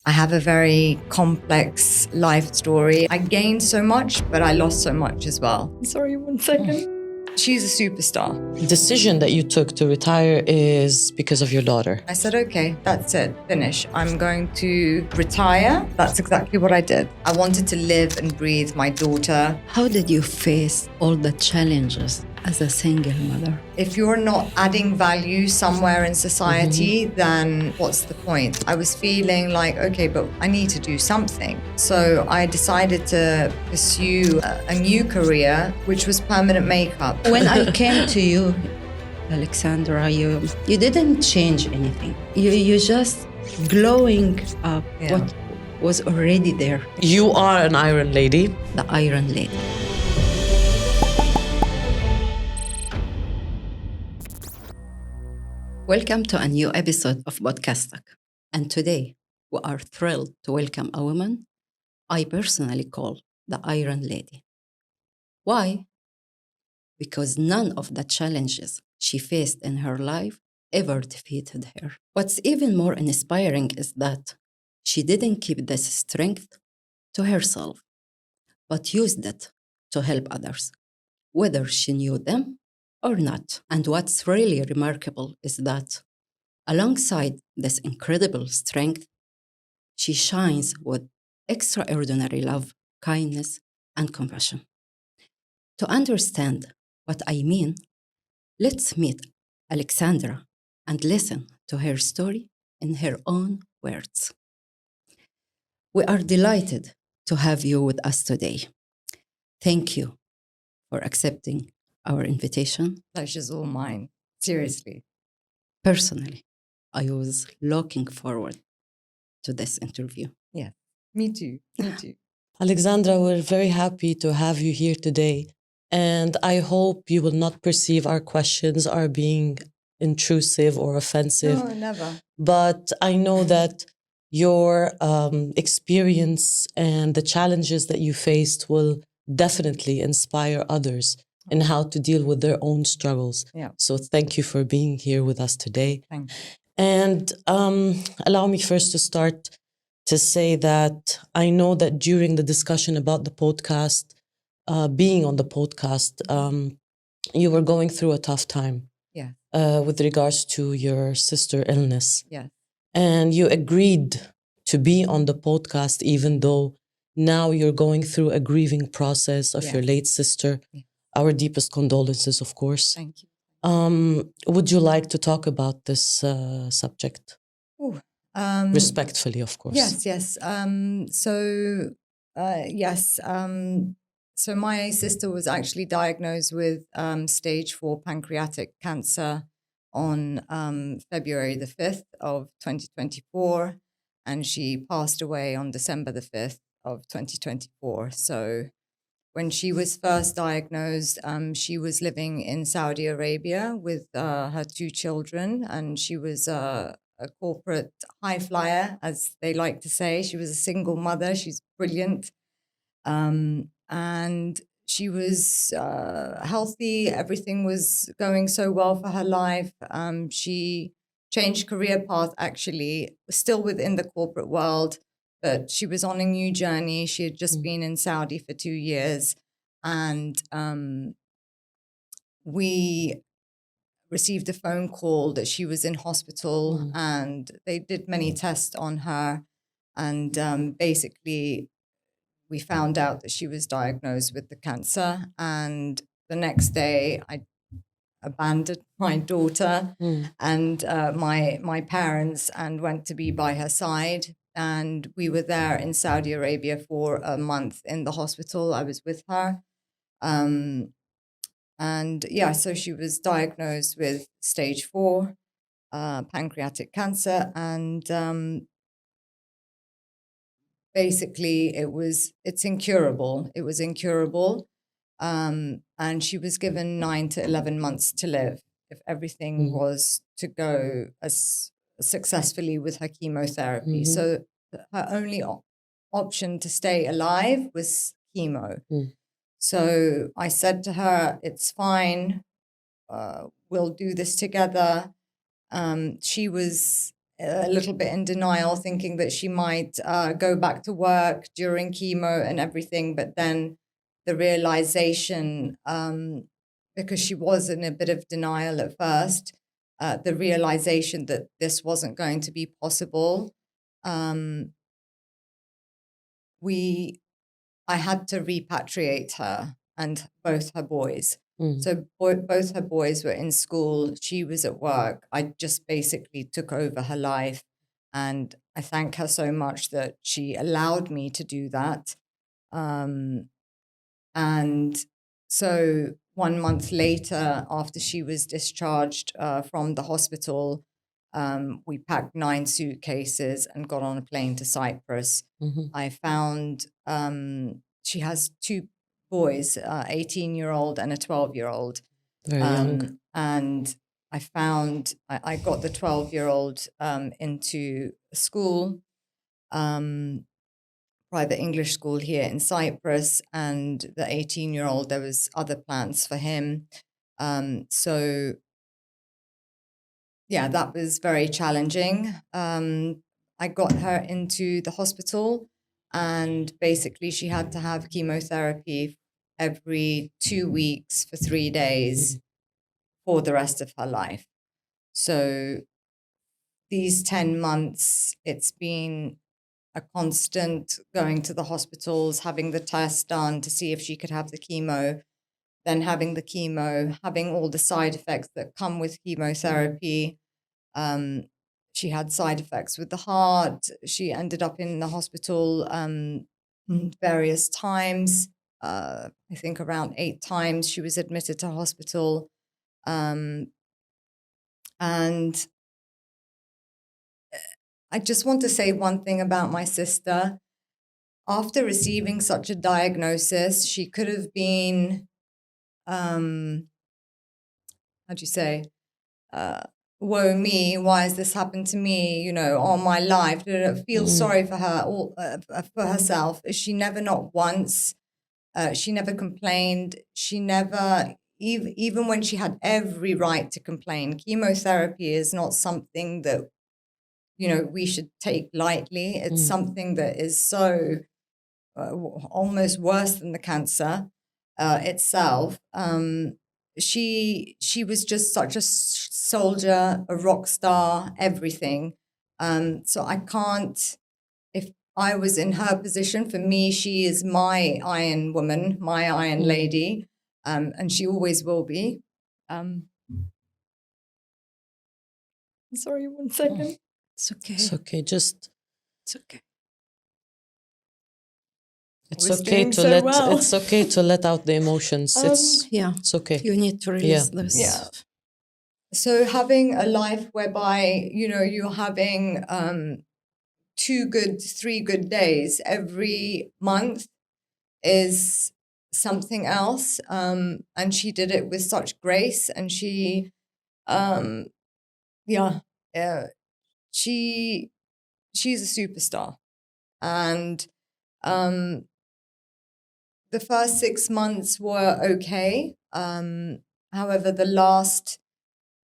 I have a very complex life story. I gained so much, but I lost so much as well. Sorry, 1 second. She's a superstar. The decision that you took to retire is because of your daughter. I said, okay, that's it, finish. I'm going to retire. That's exactly what I did. I wanted to live and breathe my daughter. How did you face all the challenges as a single mother? If you're not adding value somewhere in society, then what's the point? I was feeling like, okay, but I need to do something. So I decided to pursue a new career, which was permanent makeup. When I came to you, Alexandra, you didn't change anything. You just glowing up what was already there. You are an Iron Lady. The Iron Lady. Welcome to a new episode of Podcastak. And today, we are thrilled to welcome a woman I personally call the Iron Lady. Why? Because none of the challenges she faced in her life ever defeated her. What's even more inspiring is that she didn't keep this strength to herself, but used it to help others, whether she knew them or not. And what's really remarkable is that alongside this incredible strength, she shines with extraordinary love, kindness, and compassion. To understand what I mean, let's meet Alexandra and listen to her story in her own words. We are delighted to have you with us today. Thank you for accepting our invitation. Pleasure's all mine. Seriously. Personally, I was looking forward to this interview. Yeah, me too. Me too. Alexandra, we're very happy to have you here today. And I hope you will not perceive our questions are being intrusive or offensive. No, never. But I know that your experience and the challenges that you faced will definitely inspire others in how to deal with their own struggles. Yeah. So thank you for being here with us today. Thank you. And allow me first to start to say that I know that during the discussion about the podcast, being on the podcast, you were going through a tough time. Yeah. With regards to your sister illness. Yeah. And you agreed to be on the podcast, even though now you're going through a grieving process of your late sister. Yeah. Our deepest condolences, of course. Thank you. Would you like to talk about this subject? Ooh, respectfully, of course. Yes. So my sister was actually diagnosed with stage 4 pancreatic cancer on February the 5th of 2024, and she passed away on December the 5th of 2024. So when she was first diagnosed, she was living in Saudi Arabia with her 2 children, and she was a corporate high flyer, as they like to say. She was a single mother. She's brilliant. And she was healthy. Everything was going so well for her life. She changed career path, actually, still within the corporate world, but she was on a new journey. She had just been in Saudi for 2 years. And we received a phone call that she was in hospital, and they did many tests on her. And basically, we found out that she was diagnosed with the cancer. And the next day, I abandoned my daughter and my parents and went to be by her side. And we were there in Saudi Arabia for a month in the hospital. I was with her. So she was diagnosed with stage 4 pancreatic cancer. And basically, it's incurable. It was incurable. And she was given 9 to 11 months to live if everything was to go as successfully with her chemotherapy. So her only option to stay alive was chemo. So I said to her, it's fine. We'll do this together. She was a little bit in denial, thinking that she might go back to work during chemo and everything. But then the realization, because she was in a bit of denial at first, the realization that this wasn't going to be possible, I had to repatriate her and both her boys. So both her boys were in school. She was at work. I just basically took over her life. And I thank her so much that she allowed me to do that. And so 1 month later, after she was discharged from the hospital, we packed 9 suitcases and got on a plane to Cyprus. I found she has 2 boys, 18-year-old and a 12-year-old. Very young. And I got the 12-year-old into school, private English school here in Cyprus, and the 18-year-old, there was other plans for him. So yeah, that was very challenging. I got her into the hospital, and basically she had to have chemotherapy every 2 weeks for 3 days for the rest of her life. So these 10 months, it's been a constant going to the hospitals, having the test done to see if she could have the chemo, then having the chemo, having all the side effects that come with chemotherapy. She had side effects with the heart. She ended up in the hospital various times. I think around 8 times she was admitted to hospital. And I just want to say one thing about my sister. After receiving such a diagnosis, she could have been, how do you say, woe me, why has this happened to me, all my life. Feel sorry for her, for herself. She never, not once, she never complained. She never, even when she had every right to complain. Chemotherapy is not something that, we should take lightly. It's something that is so almost worse than the cancer itself. She was just such a soldier, a rock star, everything. So I can't, if I was in her position, for me, she is my iron woman, my iron lady, and she always will be. Sorry, 1 second. It's okay. It's okay. It's okay. It's Was okay doing to so let well. it's okay to let out the emotions. Yeah. It's okay. You need to release Yeah. this. Yeah. So having a life whereby, you're having 3 good days every month is something else. And she did it with such grace, and she, she's a superstar. And the first 6 months were okay. However, the last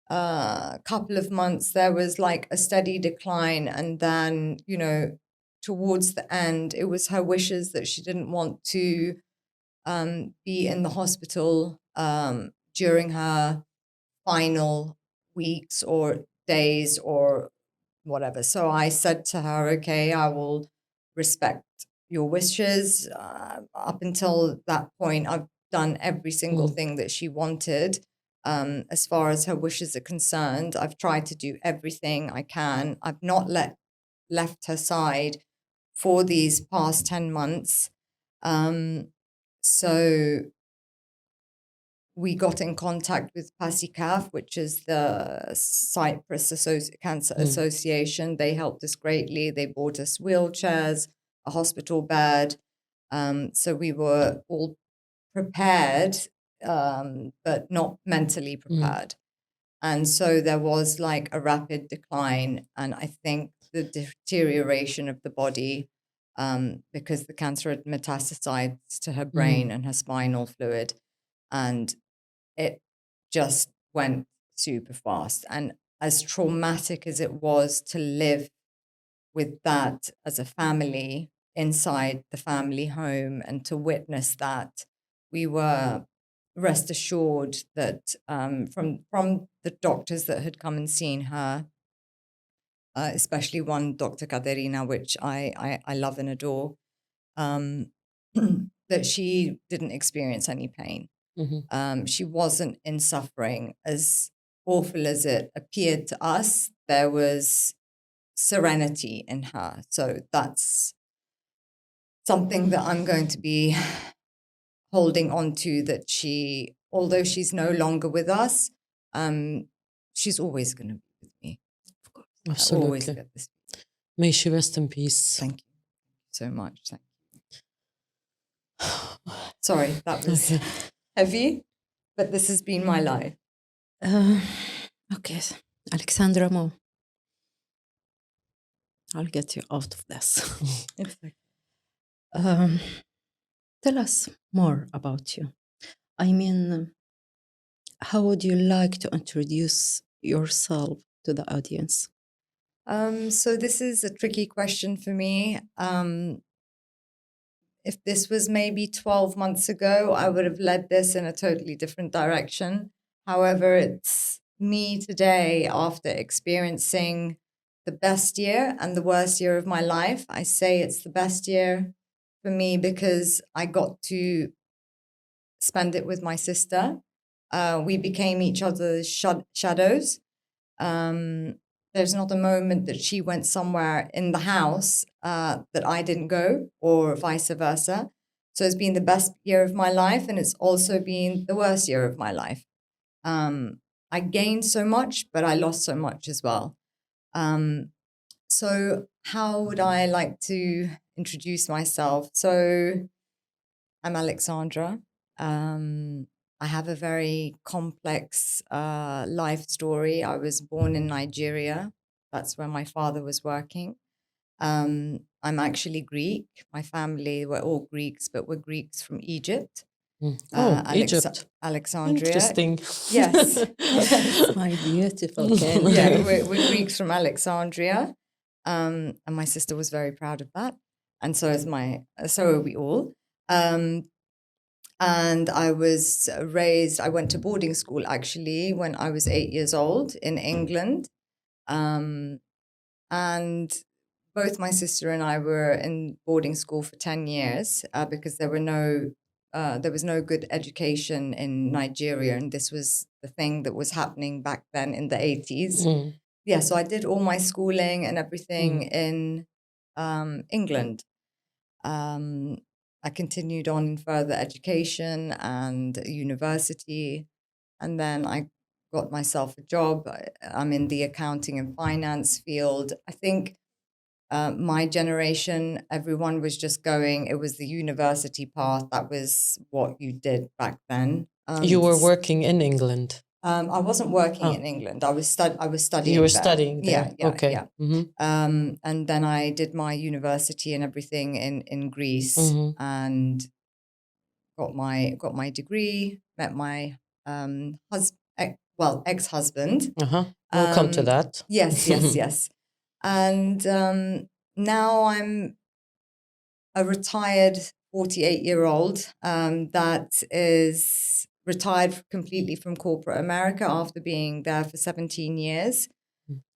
couple of months, there was like a steady decline. And then, towards the end, it was her wishes that she didn't want to be in the hospital during her final weeks or days or whatever. So I said to her, okay, I will respect your wishes. Up until that point, I've done every single thing that she wanted. As far as her wishes are concerned, I've tried to do everything I can. I've not left her side for these past 10 months. So we got in contact with PASICAF, which is the Cyprus Cancer Association. They helped us greatly. They bought us wheelchairs, a hospital bed. So we were all prepared, but not mentally prepared. And so there was like a rapid decline. And I think the deterioration of the body, because the cancer had metastasized to her brain and her spinal fluid. And it just went super fast. And as traumatic as it was to live with that as a family inside the family home and to witness that, we were rest assured that from the doctors that had come and seen her, especially one Dr. Katerina, which I love and adore, that she didn't experience any pain. She wasn't in suffering. As awful as it appeared to us, there was serenity in her. So that's something that I'm going to be holding on to, that she, although she's no longer with us, she's always going to be with me. Of course. I always Absolutely. get this. May she rest in peace. Thank you so much. Thank you. Sorry, that was heavy, but this has been my life. Okay, Alexandra Mo, I'll get you out of this. It's okay. Tell us more about you. I mean, how would you like to introduce yourself to the audience? So this is a tricky question for me. If this was maybe 12 months ago, I would have led this in a totally different direction. However, it's me today after experiencing the best year and the worst year of my life. I say it's the best year for me because I got to spend it with my sister. We became each other's shadows. There's not a moment that she went somewhere in the house that I didn't go, or vice versa. So it's been the best year of my life, and it's also been the worst year of my life. I gained so much, but I lost so much as well. So how would I like to introduce myself? So I'm Alexandra. I have a very complex life story. I was born in Nigeria. That's where my father was working. I'm actually Greek. My family were all Greeks, but we're Greeks from Egypt. Egypt. Alexandria. Interesting. Yes. My beautiful candid. Yeah, we're Greeks from Alexandria. And my sister was very proud of that. And so are we all. And I was raised, I went to boarding school actually when I was 8 years old in England. And both my sister and I were in boarding school for 10 years because there was no good education in Nigeria. And this was the thing that was happening back then in the 80s. Yeah, so I did all my schooling and everything in England. I continued on in further education and university, and then I got myself a job. I'm in the accounting and finance field. I think my generation, everyone was just going, it was the university path. That was what you did back then. You were working in England. I wasn't working in England. I was studying. You were there. studying there. Yeah. Okay. Yeah. Mm-hmm. And then I did my university and everything in Greece, and got my degree. Met my ex-husband. We'll come to that. Yes. And now I'm a retired 48-year-old that is retired completely from corporate America after being there for 17 years.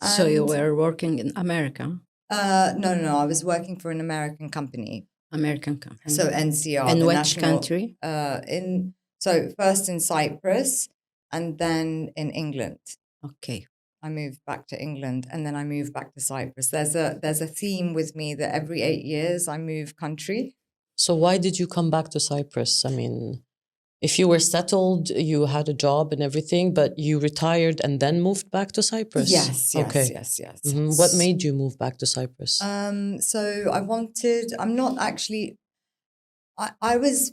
So you were working in America? No. I was working for an American company. American company. So NCR. In which country? So first in Cyprus and then in England. Okay. I moved back to England and then I moved back to Cyprus. There's a theme with me that every 8 years I move country. So why did you come back to Cyprus? I mean, if you were settled, you had a job and everything, but you retired and then moved back to Cyprus? Yes. Mm-hmm. What made you move back to Cyprus? So I was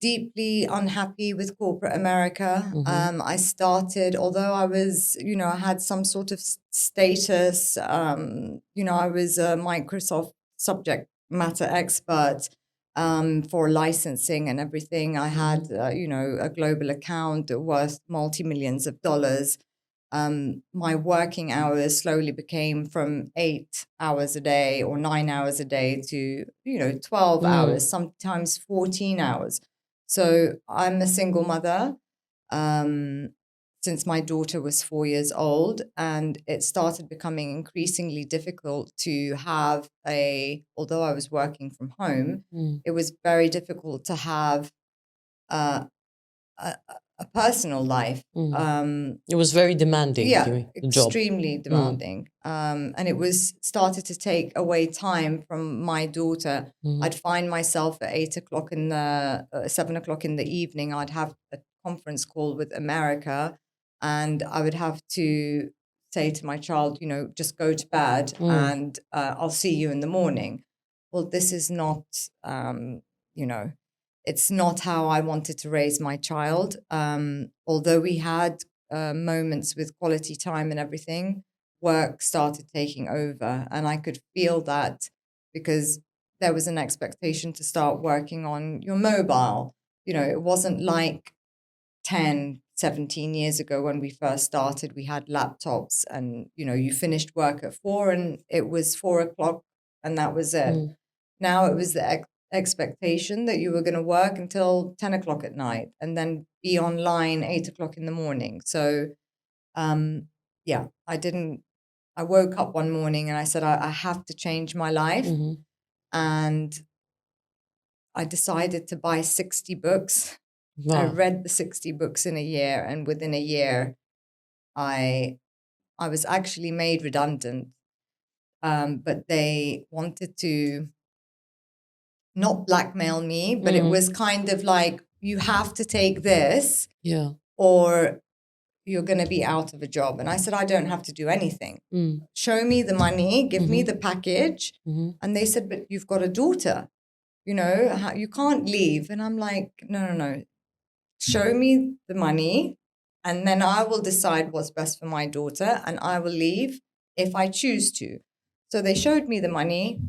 deeply unhappy with corporate America. I started, although I was, I had some sort of status, I was a Microsoft subject matter expert for licensing and everything. I had, a global account worth multi-millions of dollars. my working hours slowly became from 8 hours a day or 9 hours a day to, 12 hours, sometimes 14 hours. So I'm a single mother since my daughter was 4 years old, and it started becoming increasingly difficult to have although I was working from home, it was very difficult to have a, a personal life. It was very demanding, the job. Extremely demanding. And it was started to take away time from my daughter. I'd find myself at 8 o'clock 7 o'clock in the evening. I'd have a conference call with America, and I would have to say to my child, just go to bed and I'll see you in the morning. Well, this is not, it's not how I wanted to raise my child. Although we had moments with quality time and everything, work started taking over. And I could feel that because there was an expectation to start working on your mobile. It wasn't like 10, 17 years ago when we first started, we had laptops and, you finished work at 4 and it was 4 o'clock and that was it. Now it was the expectation that you were going to work until 10 o'clock at night and then be online 8 o'clock in the morning. So, I woke up one morning and I said, I have to change my life. And I decided to buy 60 books. Wow. I read the 60 books in a year, and within a year, I was actually made redundant. But they wanted to not blackmail me, but it was kind of like, you have to take this, or you're going to be out of a job. And I said, I don't have to do anything. Show me the money, give me the package. And they said, but you've got a daughter, you can't leave. And I'm like, no. Show me the money, and then I will decide what's best for my daughter, and I will leave if I choose to. So they showed me the money.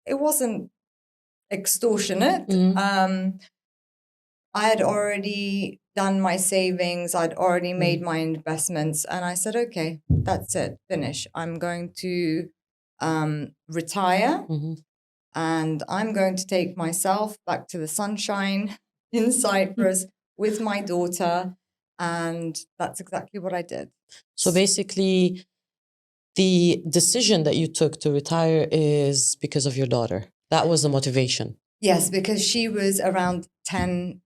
It wasn't extortionate. I had already done my savings. I'd already made my investments, and I said, okay, that's it, finish. I'm going to retire, and I'm going to take myself back to the sunshine in Cyprus with my daughter, and that's exactly what I did. So basically, the decision that you took to retire is because of your daughter. That was the motivation. Yes, because she was around 10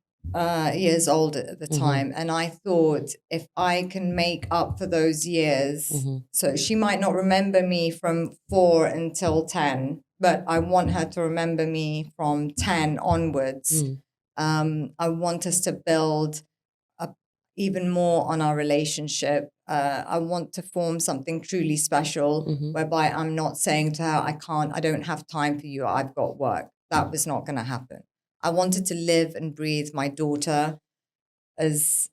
years old at the time, and I thought if I can make up for those years, so she might not remember me from 4 until 10, but I want her to remember me from 10 onwards. I want us to build even more on our relationship. I want to form something truly special, whereby I'm not saying to her, I don't have time for you, I've got work. That was not going to happen. I wanted to live and breathe my daughter. As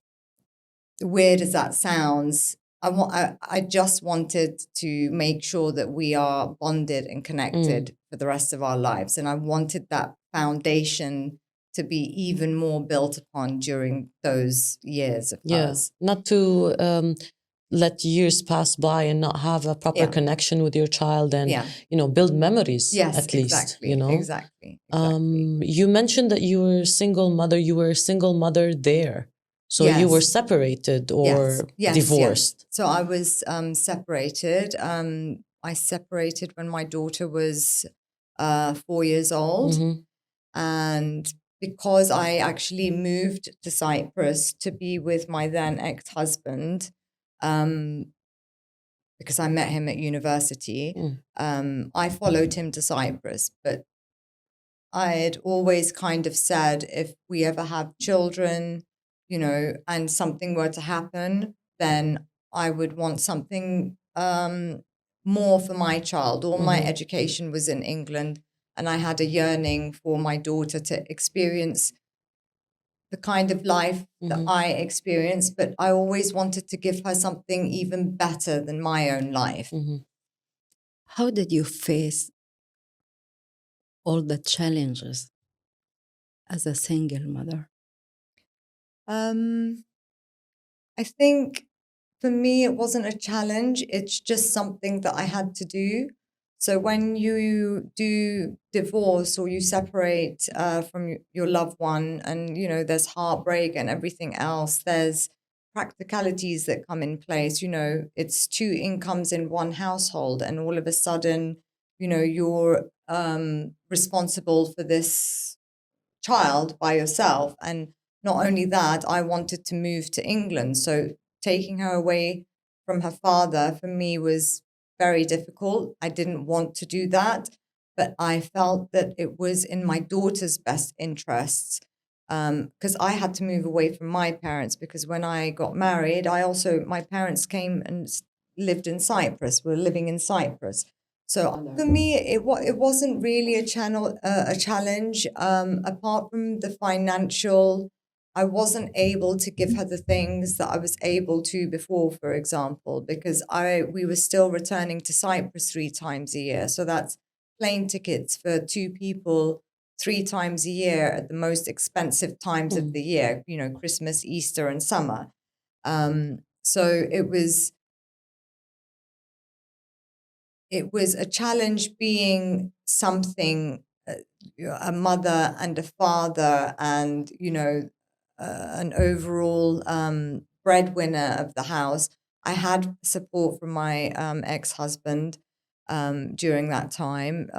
weird as that sounds, I just wanted to make sure that we are bonded and connected for the rest of our lives. And I wanted that foundation to be even more built upon during those years of ours. Not to let years pass by and not have a proper connection with your child and, build memories at least, Exactly. You mentioned that you were a single mother. You were a single mother there. So you were separated or divorced. Yes. So I was separated. I separated when my daughter was 4 years old. And because I actually moved to Cyprus to be with my then ex-husband, because I met him at university, I followed him to Cyprus. But I had always kind of said, if we ever have children, and something were to happen, then I would want something more for my child. All my education was in England, and I had a yearning for my daughter to experience the kind of life that I experienced, but I always wanted to give her something even better than my own life. How did you face all the challenges as a single mother? I think for me, it wasn't a challenge. It's just something that I had to do. So when you do divorce or you separate from your loved one, and there's heartbreak and everything else, there's practicalities that come in place. It's two incomes in one household, and all of a sudden, you're responsible for this child by yourself. And not only that, I wanted to move to England. So taking her away from her father for me was very difficult. I didn't want to do that, but I felt that it was in my daughter's best interests, because I had to move away from my parents, because when I got married, my parents came and lived in Cyprus. We're living in Cyprus. So for me, it wasn't really a challenge. Apart from the financial, I wasn't able to give her the things that I was able to before, for example, because we were still returning to Cyprus 3 times a year. So that's plane tickets for 2 people 3 times a year at the most expensive times of the year, Christmas, Easter, and summer. So it was a challenge being something, a mother and a father, and an overall breadwinner of the house. I had support from my ex-husband during that time,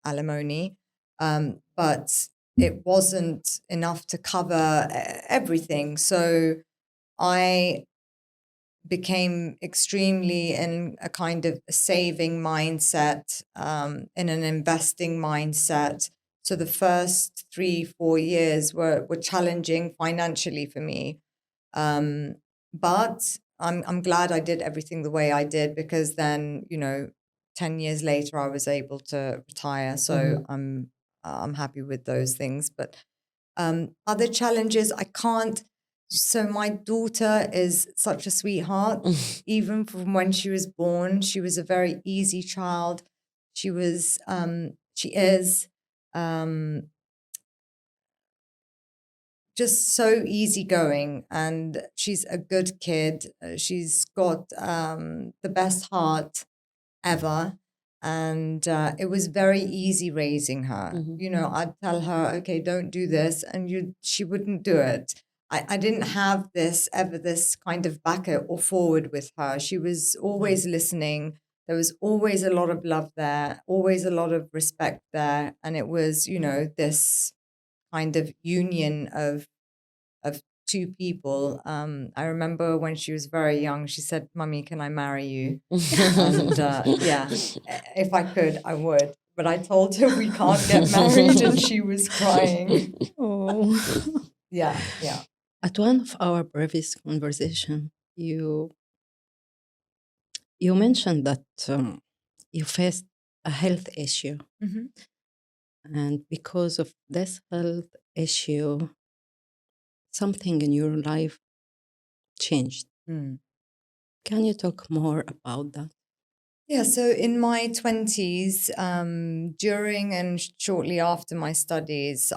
alimony, but it wasn't enough to cover everything. So I became extremely in a kind of saving mindset, in an investing mindset. So the first 3-4 years were challenging financially for me, but I'm glad I did everything the way I did, because then 10 years later I was able to retire. So I'm happy with those things. But other challenges I can't. So my daughter is such a sweetheart. Even from when she was born, she was a very easy child. She is just so easygoing, and she's a good kid. She's got the best heart ever. And it was very easy raising her. I'd tell her, okay, don't do this, and she wouldn't do it. I didn't have this kind of back or forward with her. She was always listening. There was always a lot of love there, always a lot of respect there. And it was, this kind of union of 2 people. I remember when she was very young, she said, "Mummy, can I marry you?" And yeah, if I could, I would. But I told her we can't get married, and she was crying. Oh. Yeah. At one of our previous conversation, you mentioned that you faced a health issue, and because of this health issue, something in your life changed. Can you talk more about that? Yeah, so in my 20s, during and shortly after my studies,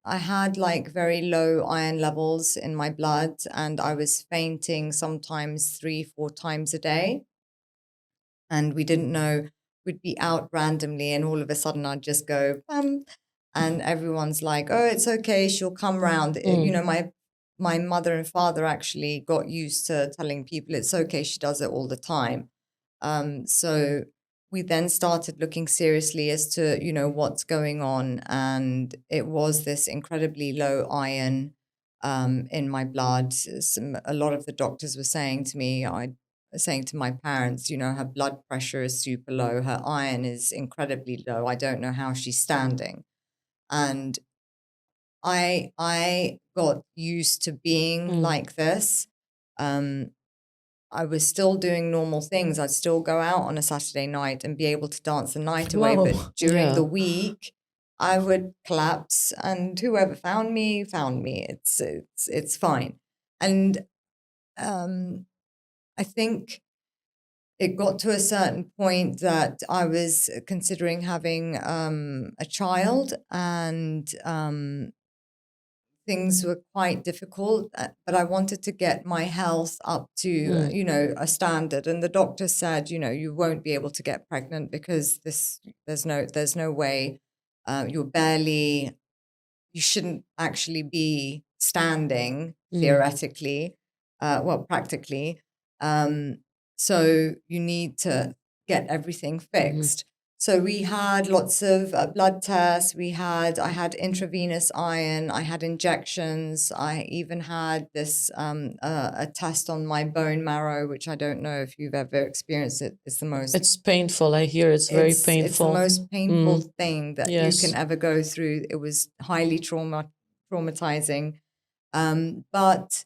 I had like very low iron levels in my blood, and I was fainting sometimes 3-4 times a day. And we didn't know, we'd be out randomly, and all of a sudden I'd just go, bam, and everyone's like, "Oh, it's okay, she'll come round." My mother and father actually got used to telling people it's okay, she does it all the time. So we then started looking seriously as to, what's going on. And it was this incredibly low iron in my blood. A lot of the doctors were saying to me, saying to my parents, her blood pressure is super low, her iron is incredibly low. I don't know how she's standing. And I got used to being like this. I was still doing normal things. I'd still go out on a Saturday night and be able to dance the night away. Wow. But during the Yeah. week, I would collapse, and whoever found me, found me. It's fine. And I think it got to a certain point that I was considering having a child, and things were quite difficult, but I wanted to get my health up to, a standard. And the doctor said, you won't be able to get pregnant because there's no way. You shouldn't actually be standing theoretically, practically. So you need to get everything fixed. So we had lots of blood tests. I had intravenous iron. I had injections. I even had this a test on my bone marrow, which I don't know if you've ever experienced it. It's painful. I hear it's very painful. It's the most painful thing that Yes. you can ever go through. It was highly traumatizing. But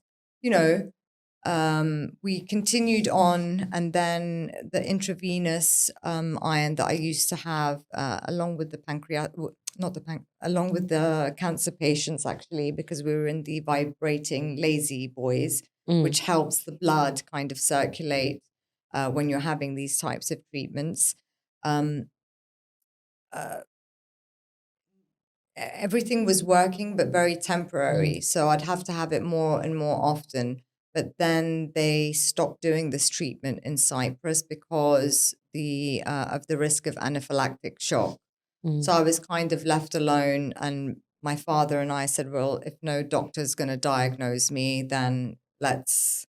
we continued on, and then the intravenous iron that I used to have, along with the along with the cancer patients, actually, because we were in the vibrating lazy boys, which helps the blood kind of circulate when you're having these types of treatments. Everything was working, but very temporary. So I'd have to have it more and more often. But then they stopped doing this treatment in Cyprus because of the risk of anaphylactic shock. So I was kind of left alone, and my father and I said, well, if no doctor's going to diagnose me, then let's,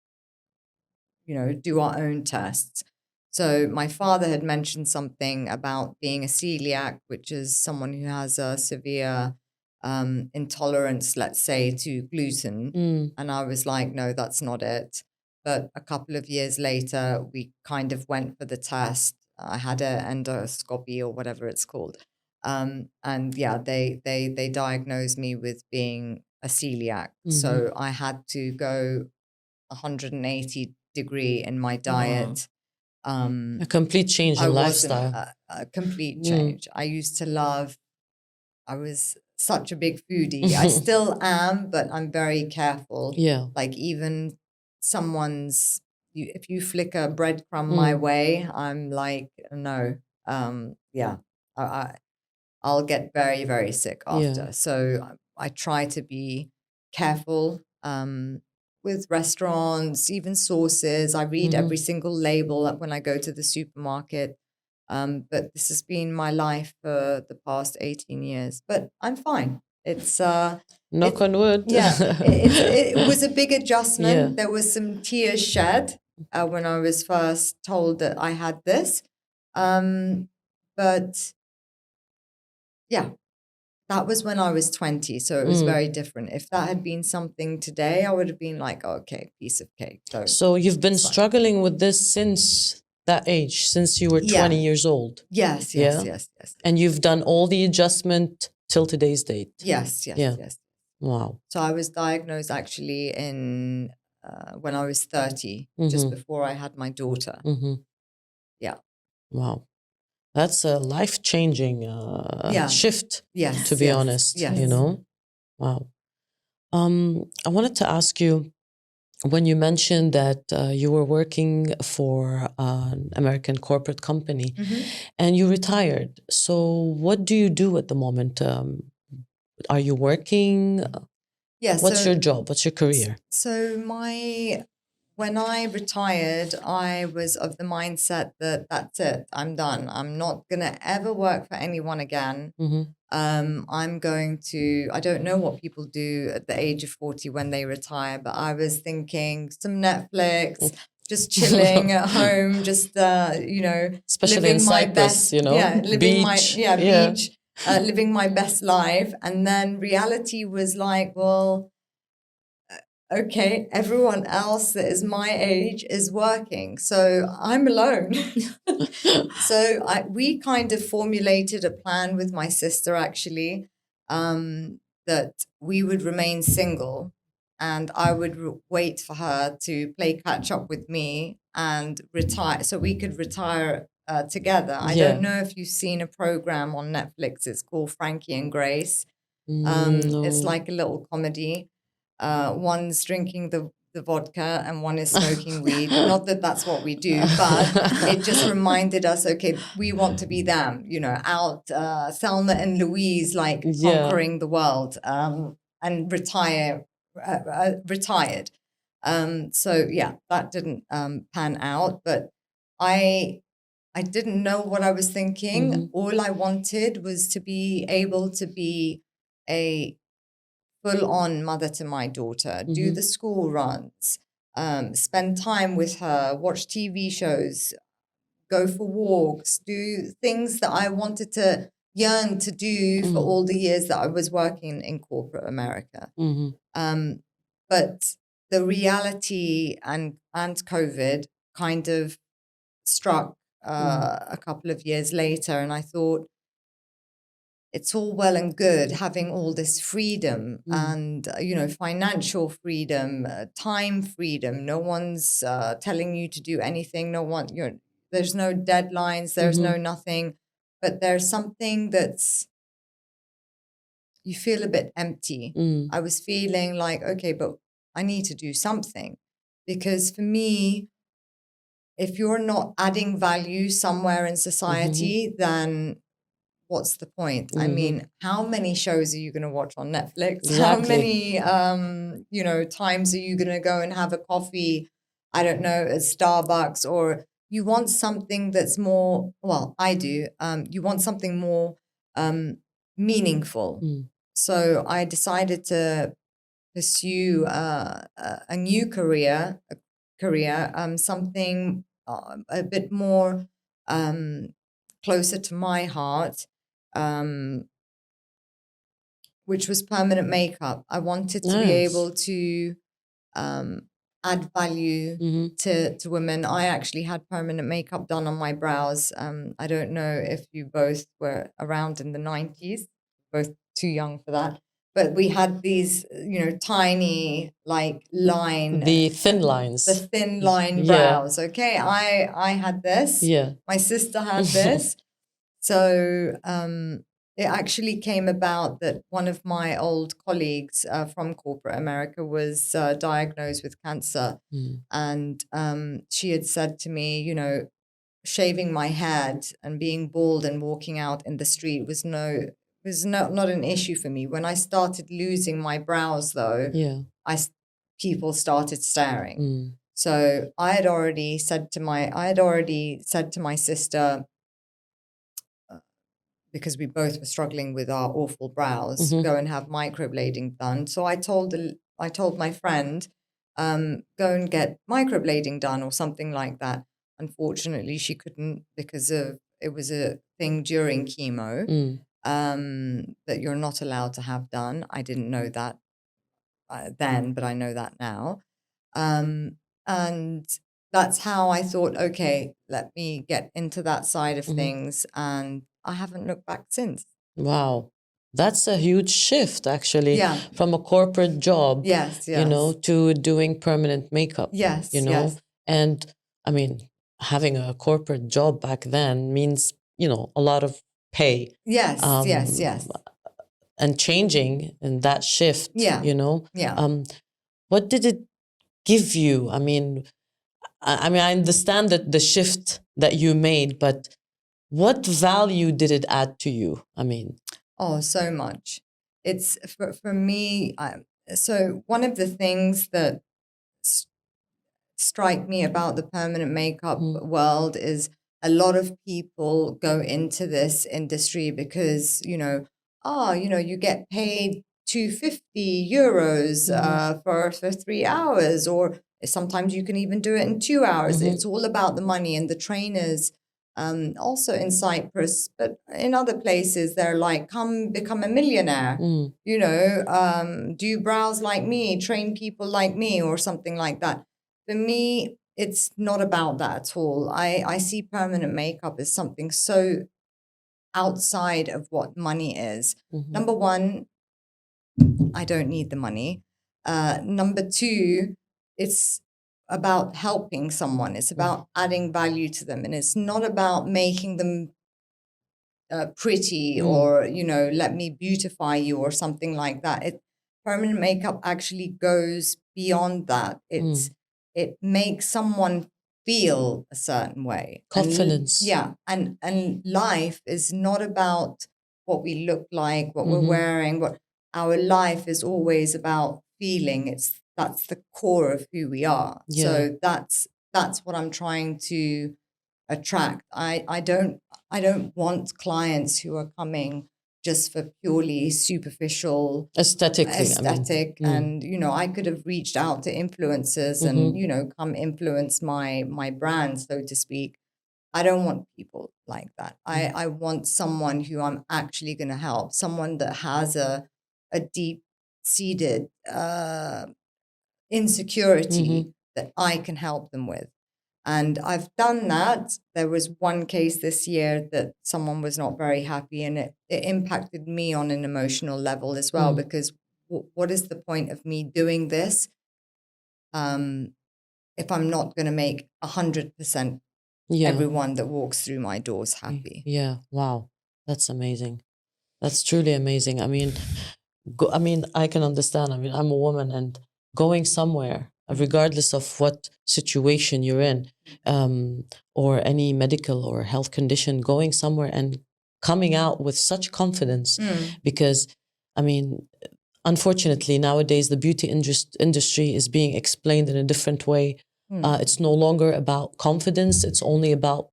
do our own tests. So my father had mentioned something about being a celiac, which is someone who has a severe intolerance, let's say, to gluten. And I was like, no, that's not it. But a couple of years later, we kind of went for the test. I had an endoscopy or whatever it's called. And yeah, they diagnosed me with being a celiac. So I had to go 180 degree in my diet. A complete change in lifestyle. A complete change. I was such a big foodie. I still am, but I'm very careful. Yeah. Like even if you flick a breadcrumb my way, I'm like, no. I'll get very, very sick after. Yeah. So I try to be careful with restaurants, even sauces. I read every single label when I go to the supermarket. But this has been my life for the past 18 years. But I'm fine. It's knock on wood. Yeah, it was a big adjustment. Yeah. There was some tears shed when I was first told that I had this. But yeah, that was when I was 20. So it was very different. If that had been something today, I would have been like, okay, piece of cake. So you've been struggling with this since that age, since you were 20 years old? Yes. And you've done all the adjustment till today's date? Yes. Wow. So I was diagnosed actually when I was 30, just before I had my daughter. Yeah. Wow. That's a life-changing shift, to be honest, Wow. I wanted to ask you, when you mentioned that you were working for an American corporate company and you retired. So what do you do at the moment? Are you working? What's your job? What's your career? So when I retired, I was of the mindset that that's it. I'm done. I'm not going to ever work for anyone again. I'm going to, I don't know what people do at the age of 40 when they retire, but I was thinking some Netflix, just chilling at home, just, especially living in Cyprus, living beach. Beach, living my best life. And then reality was like, well, okay, everyone else that is my age is working, so I'm alone. So we kind of formulated a plan with my sister, actually, that we would remain single and I would wait for her to play catch up with me and retire, so we could retire together. I don't know if you've seen a program on Netflix. It's called Frankie and Grace. No. It's like a little comedy. One's drinking the vodka and one is smoking weed. Not that that's what we do, but it just reminded us, okay, we want to be them, out, Selma and Louise, like conquering the world. and retired. So yeah, that didn't pan out, but I didn't know what I was thinking. Mm-hmm. All I wanted was to be able to be a full-on mother to my daughter, do Mm-hmm. the school runs, spend time with her, watch TV shows, go for walks, do things that I wanted to yearn to do for all the years that I was working in corporate America. Mm-hmm. But the reality and COVID kind of struck a couple of years later, and I thought, it's all well and good having all this freedom and financial freedom, time freedom. No one's telling you to do anything. No one, there's no deadlines. There's no nothing. But there's something that's, you feel a bit empty. I was feeling like, okay, but I need to do something, because for me, if you're not adding value somewhere in society, then what's the point? I mean, how many shows are you going to watch on Netflix? Exactly. How many, times are you going to go and have a coffee, I don't know, at Starbucks? Or you want something that's more, well, I do, you want something more meaningful. So I decided to pursue a new career, something a bit more closer to my heart, which was permanent makeup. I wanted to be able to add value to women. I actually had permanent makeup done on my brows. I don't know if you both were around in the 90s, both too young for that. But we had these, tiny, like, The thin lines. the thin line brows. Okay, I had this. Yeah. My sister had this. So it actually came about that one of my old colleagues from corporate America was diagnosed with cancer. And she had said to me, shaving my head and being bald and walking out in the street was not an issue for me. When I started losing my brows, though, people started staring. So I had already said to my sister, because we both were struggling with our awful brows, go and have microblading done. So I told my friend, go and get microblading done or something like that. Unfortunately, she couldn't, because it was a thing during chemo that you're not allowed to have done. I didn't know that then, but I know that now. And that's how I thought, okay, let me get into that side of things. And I haven't looked back since. Wow. That's a huge shift, actually, Yeah. from a corporate job, Yes, to doing permanent makeup. Yes, yes. And I mean, having a corporate job back then means, a lot of pay. Yes, yes. And changing in that shift, Yeah. What did it give you? I mean, I understand that the shift that you made, but what value did it add to you? I mean, oh, so much. It's for me. So one of the things that strike me about the permanent makeup world is a lot of people go into this industry because you get paid 250 euros for 3 hours, or sometimes you can even do it in 2 hours. It's all about the money. And the trainers, also in Cyprus, but in other places, they're like, come become a millionaire, do brows like me, train people like me, or something like that. For me, it's not about that at all. I see permanent makeup as something so outside of what money is. Number one, I don't need the money. Number two, it's about helping someone. It's about adding value to them. And it's not about making them pretty or, let me beautify you or something like that. Permanent makeup actually goes beyond that. It makes someone feel a certain way. Confidence. And life is not about what we look like, what we're wearing, our life is always about feeling. That's the core of who we are. Yeah. So that's what I'm trying to attract. I don't want clients who are coming just for purely superficial aesthetic. And I could have reached out to influencers and come influence my brand, so to speak. I don't want people like that. I want someone who I'm actually going to help, someone that has a deep-seated insecurity that I can help them with. And I've done that. There was one case this year that someone was not very happy, and it impacted me on an emotional level as well, because what is the point of me doing this if I'm not going to make 100% everyone that walks through my doors happy? Yeah. Wow. That's amazing. That's truly amazing. I mean, I can understand. I mean, I'm a woman, and going somewhere, regardless of what situation you're in, or any medical or health condition, going somewhere and coming out with such confidence, because, I mean, unfortunately, nowadays, the beauty industry is being explained in a different way. It's no longer about confidence. It's only about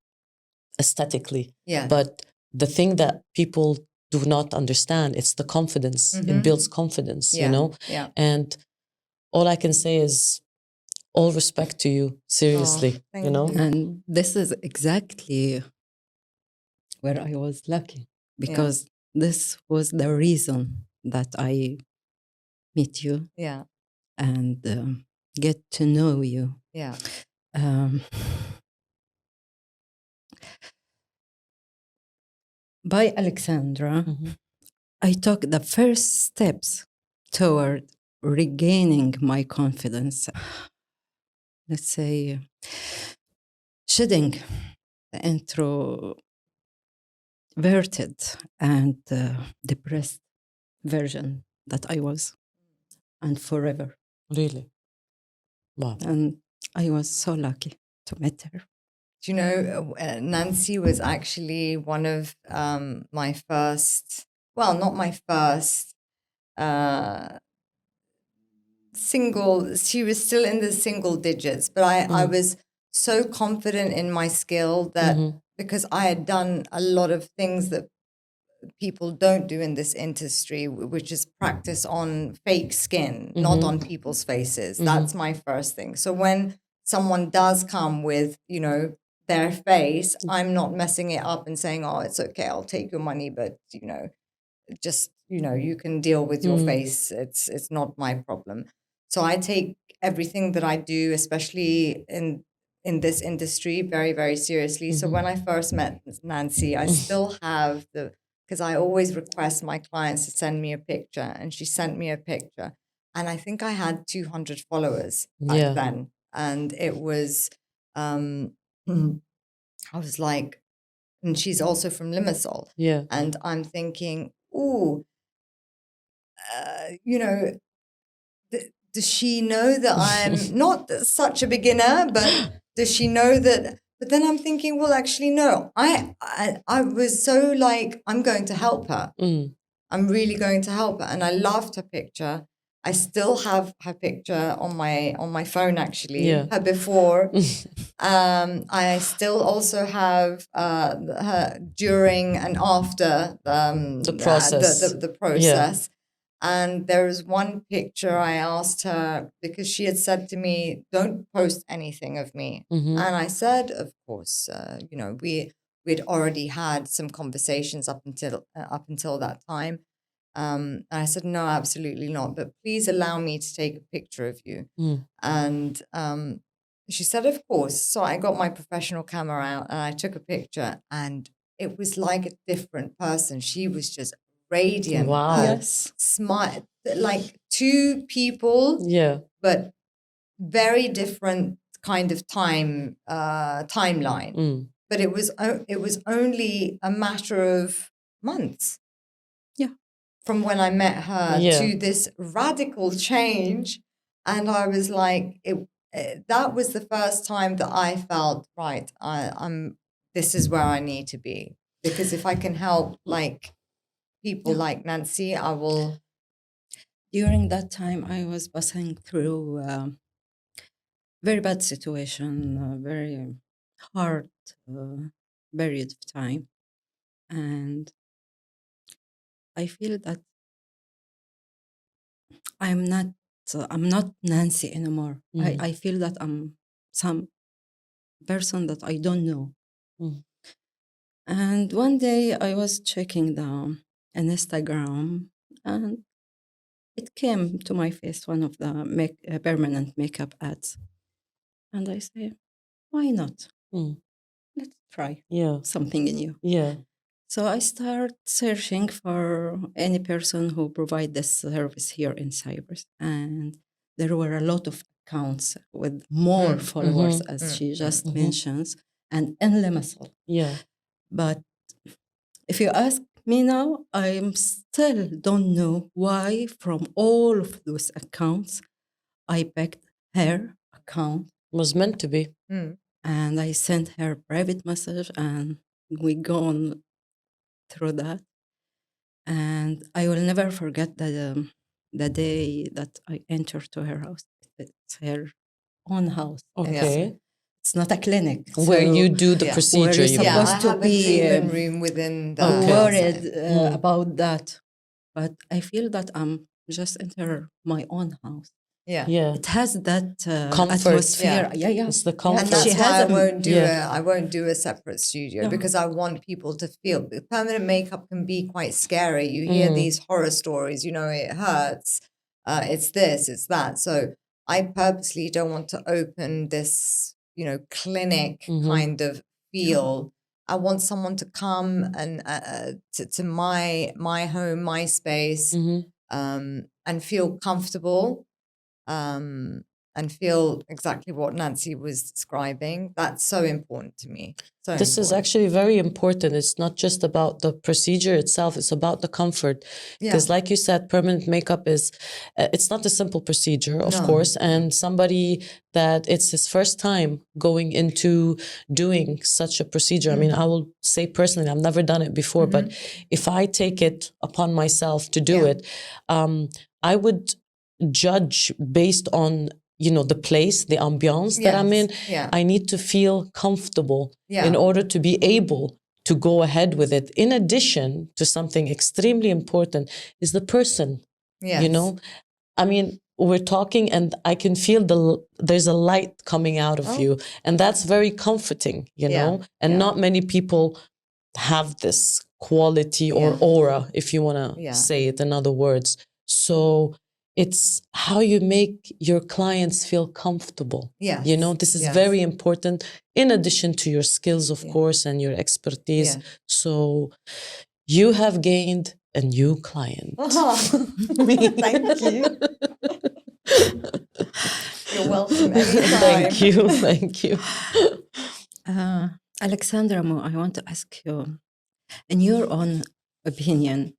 aesthetically. Yeah. But the thing that people do not understand, it's the confidence. It builds confidence, Yeah. And all I can say is all respect to you, seriously, thank you. And this is exactly where I was lucky, because this was the reason that I meet you and get to know you. Yeah. By Alexandra, I took the first steps toward regaining my confidence. Let's say, shedding the introverted and depressed version that I was, and forever. Really? Wow. And I was so lucky to meet her. Do you know, Nancy was actually one of my first, well, not my first single, she was still in the single digits, but I was so confident in my skill that because I had done a lot of things that people don't do in this industry, which is practice on fake skin, not on people's faces. That's my first thing. So when someone does come with, their face, I'm not messing it up and saying, oh, it's okay, I'll take your money, but, just, you can deal with your face. It's not my problem. So I take everything that I do, especially in this industry, very, very seriously. So when I first met Nancy, I still have because I always request my clients to send me a picture, and she sent me a picture. And I think I had 200 followers back then. And it was, I was like, and she's also from Limassol. Yeah. And I'm thinking, ooh, does she know that I'm not such a beginner, but does she know that? But then I'm thinking, well, actually, no. I was so like, I'm going to help her. I'm really going to help her. And I loved her picture. I still have her picture on my phone, actually, her before. I still also have her during and after the process. The process. And there was one picture I asked her, because she had said to me, don't post anything of me. And I said, of course, we'd already had some conversations up until that time. And I said, no, absolutely not. But please allow me to take a picture of you. And she said, of course. So I got my professional camera out and I took a picture, and it was like a different person. She was just radiant. Wow. Yes. Smile, like two people, but very different kind of timeline. But it was only a matter of months. From when I met her to this radical change. And I was like, that was the first time that I felt, right, this is where I need to be. Because if I can help like people like Nancy, I will During that time, I was passing through a very bad situation, a very hard period of time. And I feel that I'm not I'm not Nancy anymore. I feel that I'm some person that I don't know. Mm. And one day I was checking the an Instagram, and it came to my face one of the permanent makeup ads, and I say, why not? Mm. Let's try Yeah. something new. Yeah. So I start searching for any person who provide this service here in Cyprus, and there were a lot of accounts with more followers, as she just mentions, and unlimited. Yeah. But if you ask me now, I still don't know why from all of those accounts I picked her account, Was meant to be. and I sent her a private message, and we gone through that. And I will never forget the day that I entered to her house. It's her own house. Okay. It's not a clinic. Where so you do the Yeah. procedure. Where you're you mean. supposed I to have be, a treatment room within the Okay. worried house. about that. But I feel that I'm just enter my own house. Yeah. Yeah. It has that Comfort. atmosphere. Yeah. It's the Yeah, comfort. And she that's has why a- I won't do a separate studio, Yeah. because I want people to feel permanent makeup can be quite scary. You hear these horror stories, it hurts, it's this, it's that. So I purposely don't want to open this, clinic kind of feel. I want someone to come and to my home, my space, and feel comfortable. And feel exactly what Nancy was describing. That's so important to me. So This is actually very important. It's not just about the procedure itself, it's about the comfort. Because like you said, permanent makeup is, it's not a simple procedure, of course. And somebody that it's his first time going into doing such a procedure. I mean, I will say personally, I've never done it before, but if I take it upon myself to do it, I would judge based on the place, the ambiance that I'm in. I need to feel comfortable in order to be able to go ahead with it. In addition to something extremely important is the person. I mean, we're talking and I can feel there's a light coming out of you, and that's very comforting, and not many people have this quality or aura, if you want to say it in other words. So it's how you make your clients feel comfortable. This is very important, in addition to your skills, of course, and your expertise. So you have gained a new client. Thank you. You're welcome anytime. Thank you. Alexandra, I want to ask you, in your own opinion,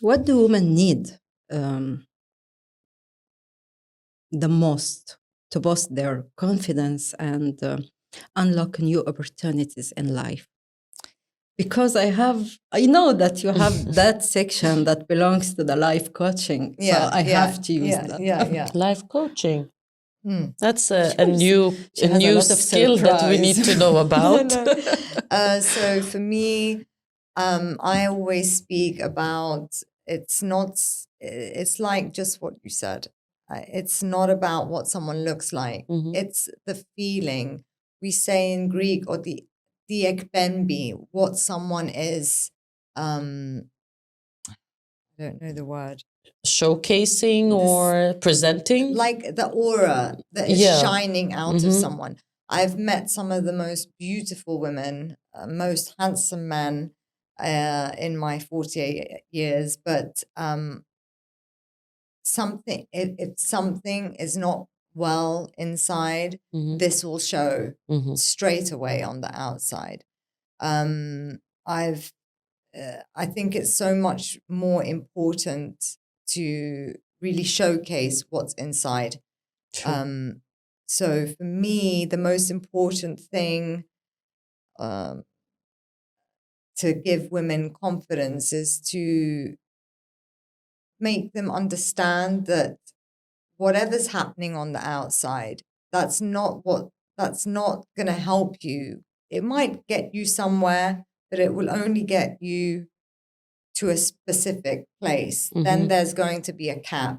what do women need the most to boost their confidence and unlock new opportunities in life? Because I know that you have that section that belongs to the life coaching. So I have to use that. Life coaching. That's a She has a new lot of skill that we surprise. need to know about. So for me, I always speak about, it's like just what you said. It's not about what someone looks like. It's the feeling. We say in Greek, or the ekbenbi, what someone is. I don't know the word. Showcasing or presenting? Like the aura that is shining out of someone. I've met some of the most beautiful women, most handsome men in my 48 years, but if something is not well inside, this will show straight away on the outside. I think it's so much more important to really showcase what's inside. So for me, the most important thing to give women confidence is to make them understand that whatever's happening on the outside, that's not going to help you. It might get you somewhere, but it will only get you to a specific place. Then there's going to be a cap,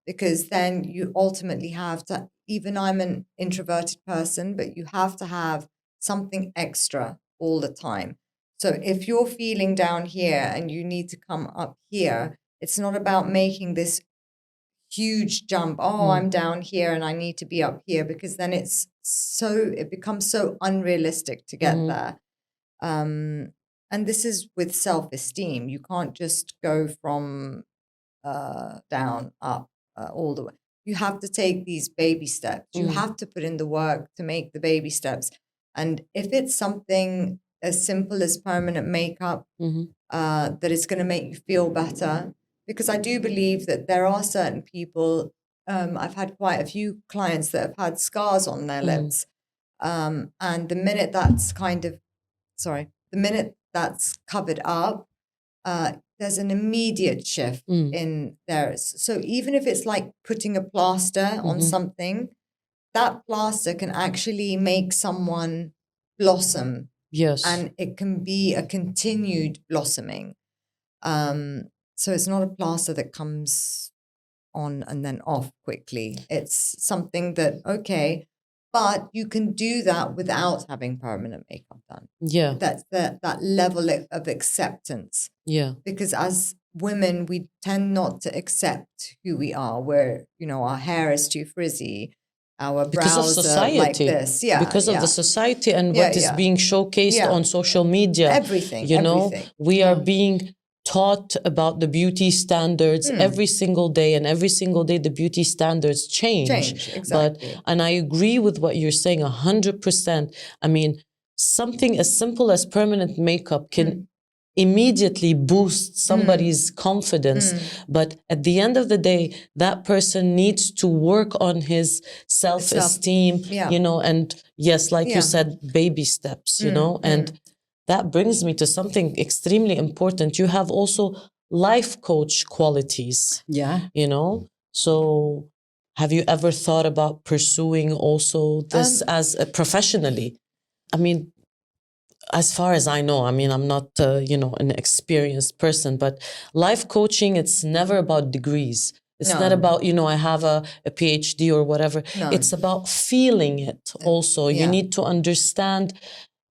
because then you ultimately have to, even I'm an introverted person, but you have to have something extra all the time. So if you're feeling down here and you need to come up here, it's not about making this huge jump. Oh, I'm down here and I need to be up here, because then it becomes so unrealistic to get there. And this is with self-esteem. You can't just go from down, up, all the way. You have to take these baby steps. You have to put in the work to make the baby steps. And if it's something as simple as permanent makeup, that is going to make you feel better, because I do believe that there are certain people, I've had quite a few clients that have had scars on their lips. And the minute that's covered up, there's an immediate shift in theirs. So even if it's like putting a plaster on something, that plaster can actually make someone blossom. Yes. And it can be a continued blossoming. So it's not a plaster that comes on and then off quickly. It's something that, okay, but you can do that without having permanent makeup done. Yeah. That's that level of acceptance. Yeah. Because as women, we tend not to accept who we are, where, our hair is too frizzy, our brows are like this. Yeah. Because of the society and what is being showcased on social media. Everything. We are being taught about the beauty standards every single day, and every single day the beauty standards change. Exactly. And I agree with what you're saying 100%. I mean, something as simple as permanent makeup can immediately boost somebody's confidence. But at the end of the day, that person needs to work on his self-esteem, and yes, like you said, baby steps, and that brings me to something extremely important. You have also life coach qualities. Yeah. So have you ever thought about pursuing also this as professionally? I mean, as far as I know, I'm not, an experienced person, but life coaching, it's never about degrees. It's not about, I have a PhD or whatever. No. It's about feeling it also. You need to understand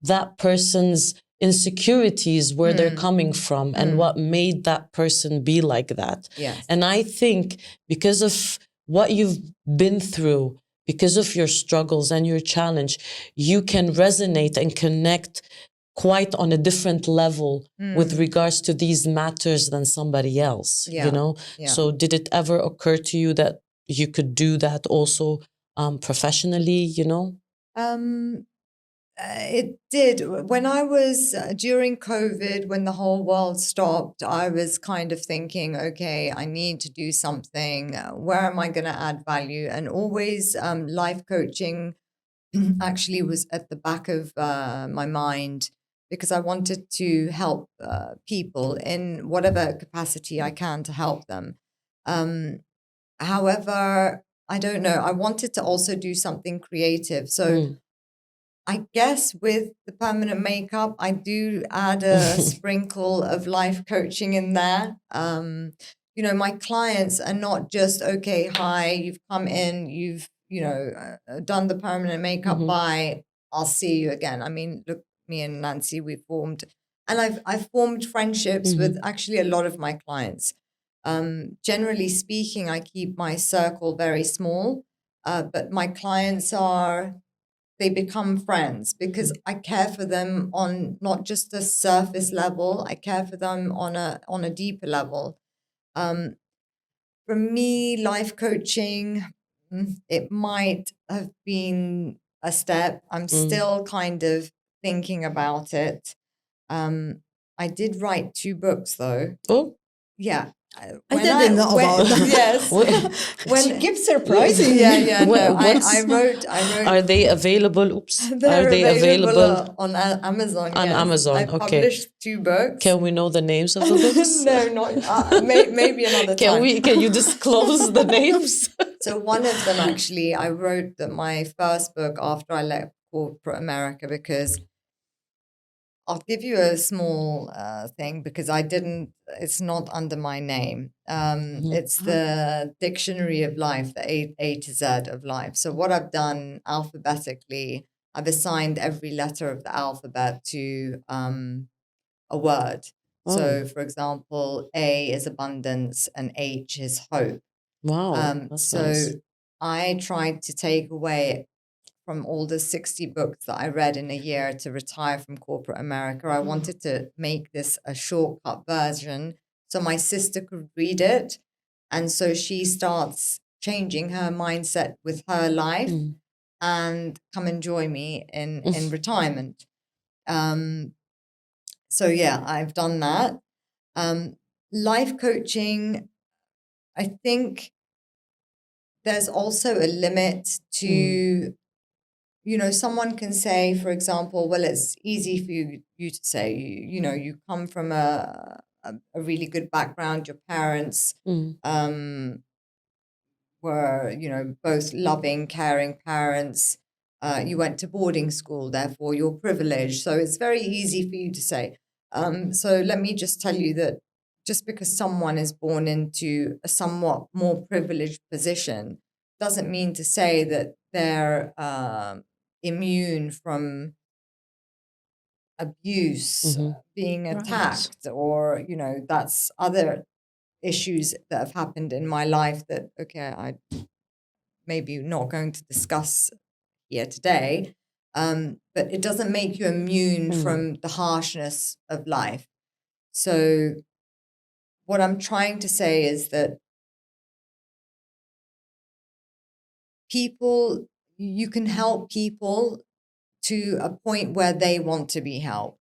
that person's insecurities, where they're coming from, and what made that person be like that. Yes. And I think because of what you've been through, because of your struggles and your challenge, you can resonate and connect quite on a different level with regards to these matters than somebody else, Yeah. So did it ever occur to you that you could do that also professionally, It did. When I was during COVID, when the whole world stopped, I was kind of thinking, okay, I need to do something. Where am I going to add value? And always life coaching actually was at the back of my mind, because I wanted to help people in whatever capacity I can to help them. However, I don't know. I wanted to also do something creative. So I guess with the permanent makeup, I do add a sprinkle of life coaching in there. My clients are not just, okay, hi, you've come in, you've, done the permanent makeup, bye, I'll see you again. I mean, look, me and Nancy, I've formed friendships with actually a lot of my clients. Generally speaking, I keep my circle very small, but my clients they become friends, because I care for them on not just a surface level. I care for them on a deeper level. For me, life coaching, it might have been a step. I'm still kind of thinking about it. I did write 2 books though. Oh, Yeah. I didn't know about that. Yes. She keeps surprising me. Yeah. No, What's- I wrote. Are they available? Oops. They're Are they available available on Amazon. on Yes. Amazon? I Okay. published 2 books. Can we know the names of the books? No, not maybe another time. Can you disclose the names? So one of them actually, I wrote my first book after I left corporate America, because I'll give you a small thing, because it's not under my name. It's the Dictionary of Life, the A to Z of life. So what I've done alphabetically, I've assigned every letter of the alphabet to a word. So, for example, A is abundance and H is hope. Wow. That's So nice. I tried to take away from all the 60 books that I read in a year to retire from corporate America. I wanted to make this a shortcut version so my sister could read it. And so she starts changing her mindset with her life and come and join me in retirement. So yeah, I've done that. Life coaching, I think there's also a limit to, someone can say, for example, well, it's easy for you to say, you come from a really good background. Your parents were, both loving, caring parents. You went to boarding school, therefore you're privileged. So it's very easy for you to say. So let me just tell you that just because someone is born into a somewhat more privileged position doesn't mean to say that they're immune from abuse, being attacked, or, that's other issues that have happened in my life that, okay, I maybe not going to discuss here today. But it doesn't make you immune from the harshness of life. So what I'm trying to say is that you can help people to a point where they want to be helped.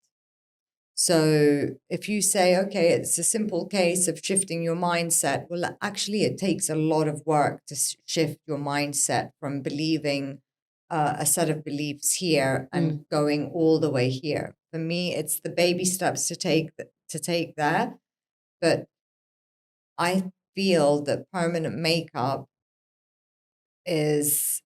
So if you say, okay, it's a simple case of shifting your mindset, well, actually, it takes a lot of work to shift your mindset from believing a set of beliefs here and going all the way here. For me, it's the baby steps to take there. But I feel that permanent makeup is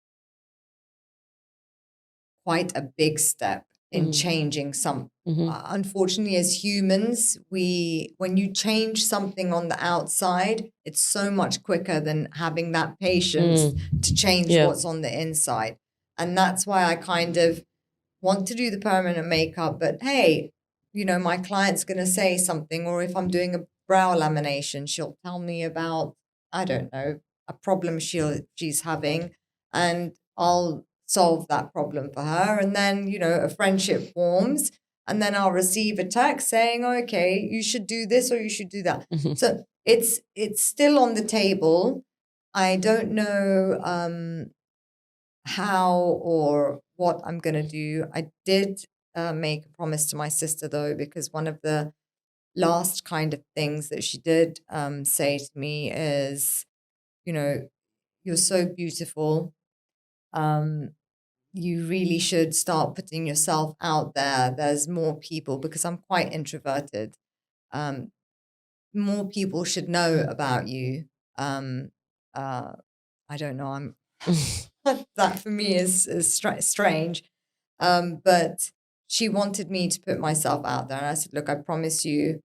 quite a big step in changing some. Unfortunately, as humans, when you change something on the outside, it's so much quicker than having that patience to change what's on the inside. And that's why I kind of want to do the permanent makeup. But hey, my client's going to say something, or if I'm doing a brow lamination, she'll tell me about, I don't know, a problem she's having, and I'll solve that problem for her. And then, a friendship forms, and then I'll receive a text saying, okay, you should do this or you should do that. So it's still on the table. I don't know how or what I'm going to do. I did make a promise to my sister, though, because one of the last kind of things that she did say to me is, you're so beautiful. You really should start putting yourself out there. There's more people, because I'm quite introverted. More people should know about you. I don't know. I'm that for me is strange. But she wanted me to put myself out there. And I said, look, I promise you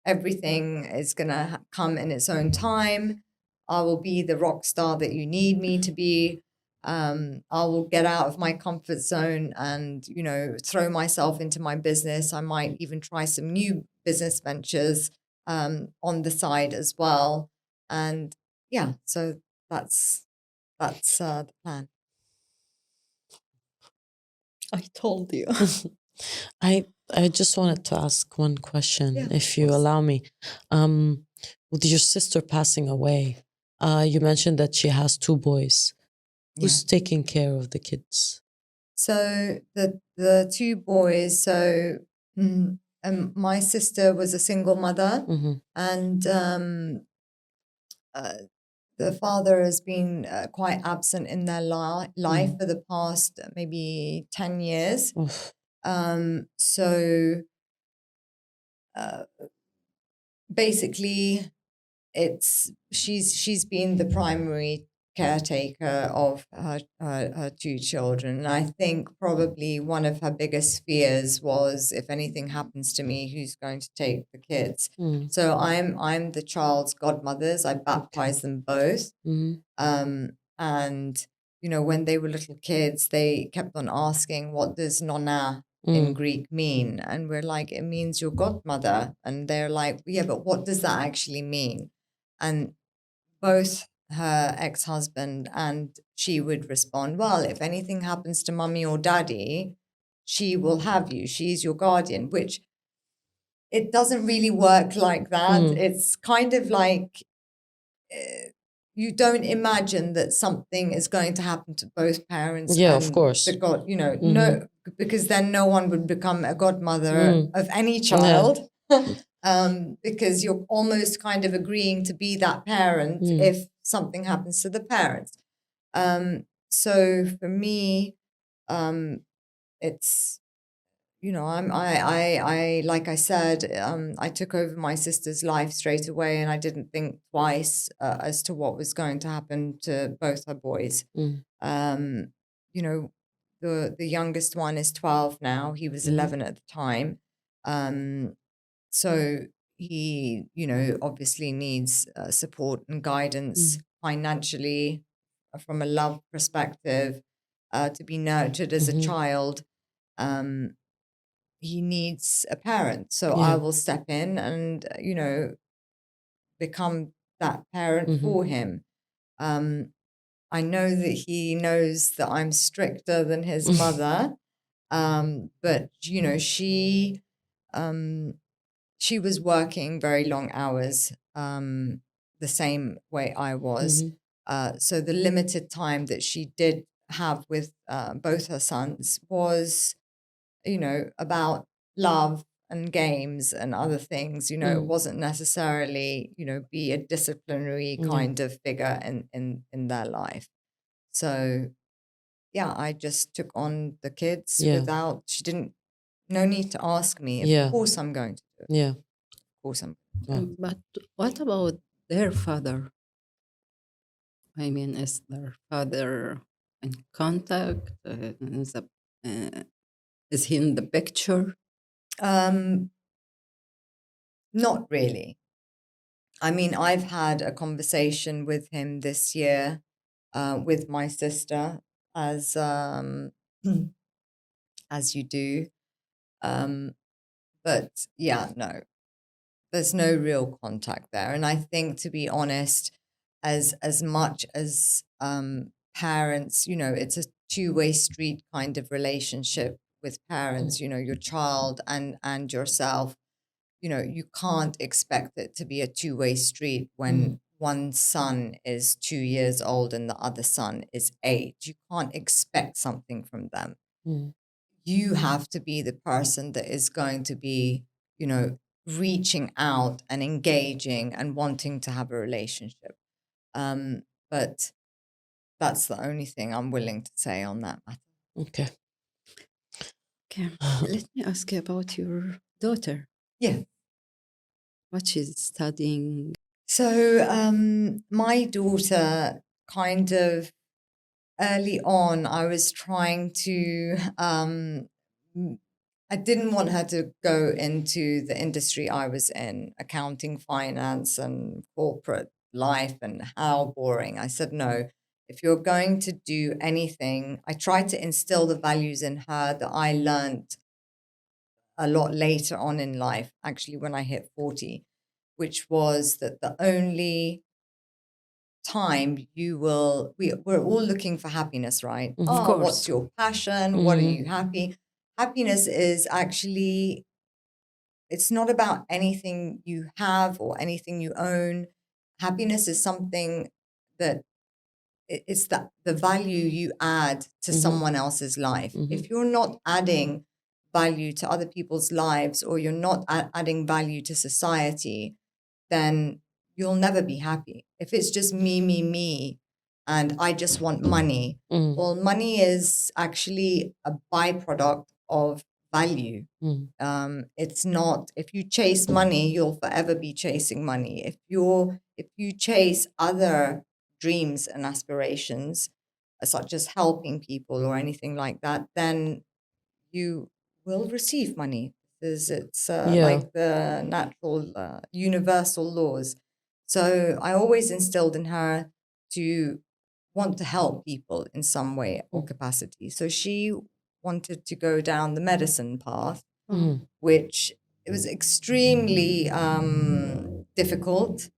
everything is going to come in its own time. I will be the rock star that you need me to be. I will get out of my comfort zone and, throw myself into my business. I might even try some new business ventures on the side as well. And yeah, so that's the plan. I told you. I just wanted to ask one question, if you allow me. With your sister passing away, you mentioned that she has 2 boys. Who's taking care of the kids? So the 2 boys, so my sister was a single mother, Mhm. and the father has been quite absent in their life for the past maybe 10 years. Oof. So basically, she's been the primary caretaker of her two children. And I think probably one of her biggest fears was, if anything happens to me, who's going to take the kids? Mm. So I'm the child's godmothers. I baptize them both. Mhm. And when they were little kids, they kept on asking, what does nonna in Greek mean? And we're like, it means your godmother. And they're like, yeah, but what does that actually mean? And both her ex-husband and she would respond, well, if anything happens to mummy or daddy, she will have you. She's your guardian, which it doesn't really work like that. It's kind of like you don't imagine that something is going to happen to both parents. Yeah, and of course. the God, no, because then no one would become a godmother of any child. Because you're almost kind of agreeing to be that parent if something happens to the parents. So for me, it's I like I said, I took over my sister's life straight away, and I didn't think twice as to what was going to happen to both her boys. You know, the youngest one is 12 now. He was 11 at the time. So he, obviously needs support and guidance financially, from a love perspective, to be nurtured as a child. He needs a parent. So I will step in and, become that parent for him. I know that he knows that I'm stricter than his mother. But, she was working very long hours, the same way I was. So the limited time that she did have with both her sons was, about love and games and other things. It wasn't necessarily, be a disciplinary kind of figure in their life. So yeah, I just took on the kids she didn't, no need to ask me. Of course I'm going to do it. Yeah. Of course I'm. But what about their father? I mean, is their father in contact? Is he in the picture? Not really. I mean, I've had a conversation with him this year, with my sister, as as you do. But yeah, no, there's no real contact there. And I think, to be honest, as much as parents, it's a two-way street kind of relationship with parents. Your child and yourself. You can't expect it to be a two-way street when one son is 2 years old and the other son is 8. You can't expect something from them. You have to be the person that is going to be, reaching out and engaging and wanting to have a relationship. But that's the only thing I'm willing to say on that matter. Okay. Okay. Let me ask you about your daughter. Yeah. What she's studying. So my daughter, kind of early on, I was trying to, I didn't want her to go into the industry I was in, accounting, finance, and corporate life, and how boring. I said, no, if you're going to do anything, I tried to instill the values in her that I learned a lot later on in life, actually, when I hit 40, which was that the only time we're all looking for happiness, right? Of course. What's your passion? What are you happy? Happiness is actually, it's not about anything you have or anything you own. Happiness is something that it's the value you add to someone else's life. If you're not adding value to other people's lives, or you're not adding value to society, then you'll never be happy. If it's just me, and I just want money, well, money is actually a byproduct of value. It's not, if you chase money, you'll forever be chasing money. If you chase other dreams and aspirations, such as helping people or anything like that, then you will receive money. It's like the natural, universal laws. So I always instilled in her to want to help people in some way or capacity. So she wanted to go down the medicine path, which it was extremely difficult.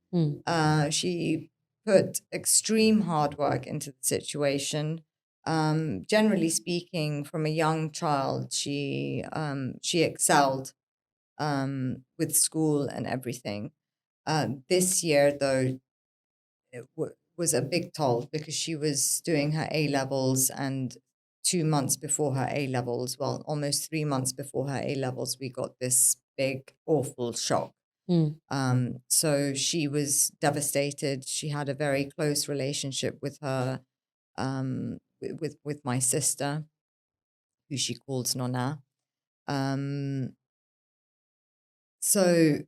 She put extreme hard work into the situation. Generally speaking, from a young child, she excelled with school and everything. This year, though, it was a big toll because she was doing her A levels, and 2 months before her A levels, well, almost 3 months before her A levels, we got this big, awful shock. So she was devastated. She had a very close relationship with her, with my sister, who she calls Nonna. So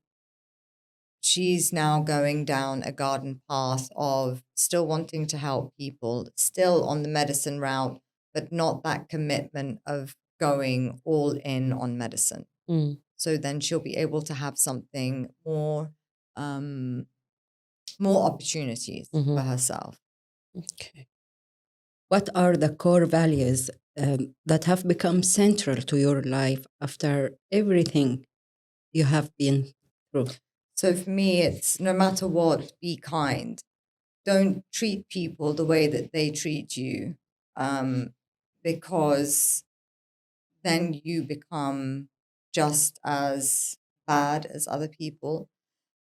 she's now going down a garden path of still wanting to help people, still on the medicine route, but not that commitment of going all in on medicine. So then she'll be able to have something more, more opportunities for herself. Okay. What are the core values that have become central to your life after everything you have been through? So for me, it's no matter what, be kind. Don't treat people the way that they treat you, because then you become just as bad as other people.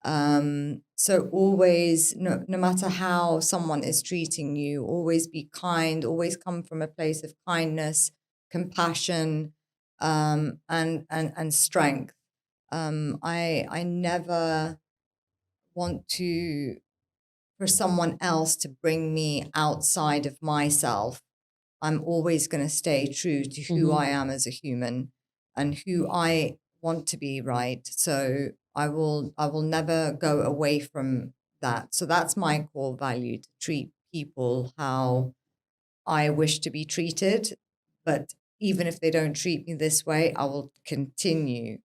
So always, no matter how someone is treating you, always be kind, always come from a place of kindness, compassion, and strength. I never want for someone else to bring me outside of myself. I'm always going to stay true to who I am as a human and who I want to be, right? So I will never go away from that. So that's my core value, to treat people how I wish to be treated. But even if they don't treat me this way, I will continue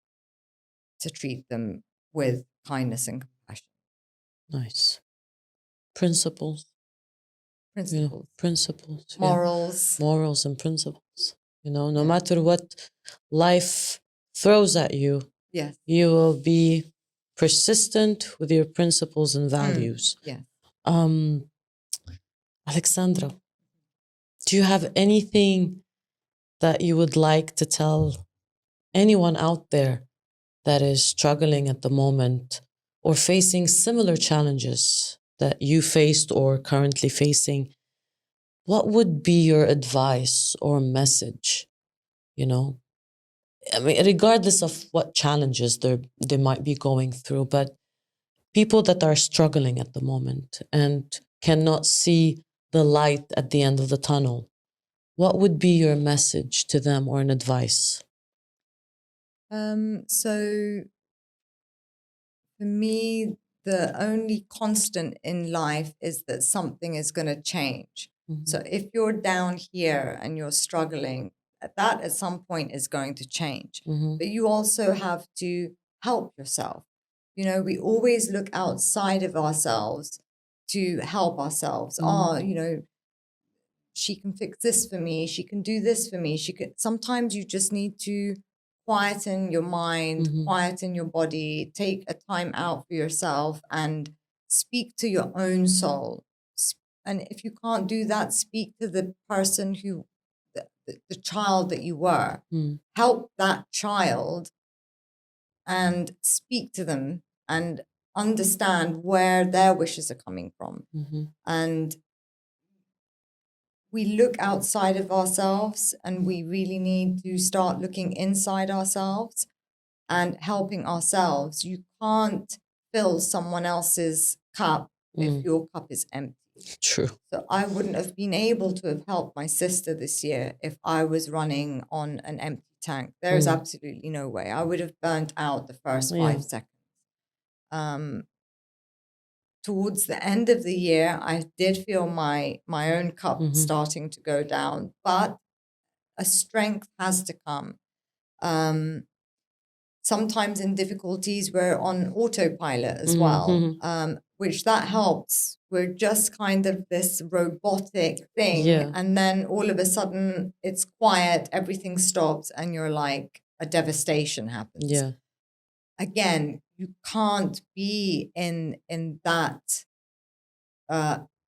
to treat them with kindness and compassion. Nice. Principles. Principles. Morals. Morals and principles. No matter what life throws at you, Yes. you will be persistent with your principles and values. Yes. Alexandra, do you have anything that you would like to tell anyone out there that is struggling at the moment or facing similar challenges that you faced or currently facing? What would be your advice or message? I mean, regardless of what challenges they might be going through, but people that are struggling at the moment and cannot see the light at the end of the tunnel, what would be your message to them or an advice? So for me, the only constant in life is that something is going to change. So if you're down here and you're struggling, that at some point is going to change. But you also have to help yourself. We always look outside of ourselves to help ourselves. She can fix this for me. She can do this for me. Sometimes you just need to quieten your mind, quieten your body, take a time out for yourself and speak to your own soul. And if you can't do that, speak to the person the child that you were. Help that child and speak to them and understand where their wishes are coming from. And we look outside of ourselves, and we really need to start looking inside ourselves and helping ourselves. You can't fill someone else's cup if your cup is empty. True. So I wouldn't have been able to have helped my sister this year if I was running on an empty tank. There is absolutely no way. I would have burnt out the first 5 seconds. Towards the end of the year, I did feel my own cup starting to go down, but a strength has to come. Sometimes in difficulties, we're on autopilot as well, which that helps. We're just kind of this robotic thing. And then all of a sudden it's quiet, everything stops, and you're like, a devastation happens. Yeah. Again, you can't be in that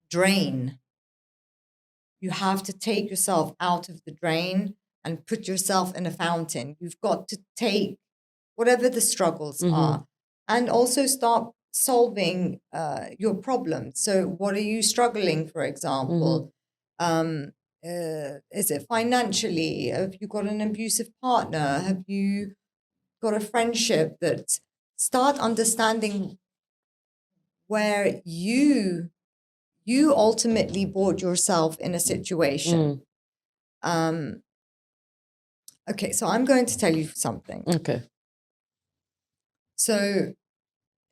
drain. You have to take yourself out of the drain and put yourself in a fountain. You've got to take whatever the struggles are, and also start solving your problems. So what are you struggling, for example? Is it financially? Have you got an abusive partner? Have you got a friendship? That start understanding where you ultimately brought yourself in a situation. Okay, so I'm going to tell you something. Okay. So,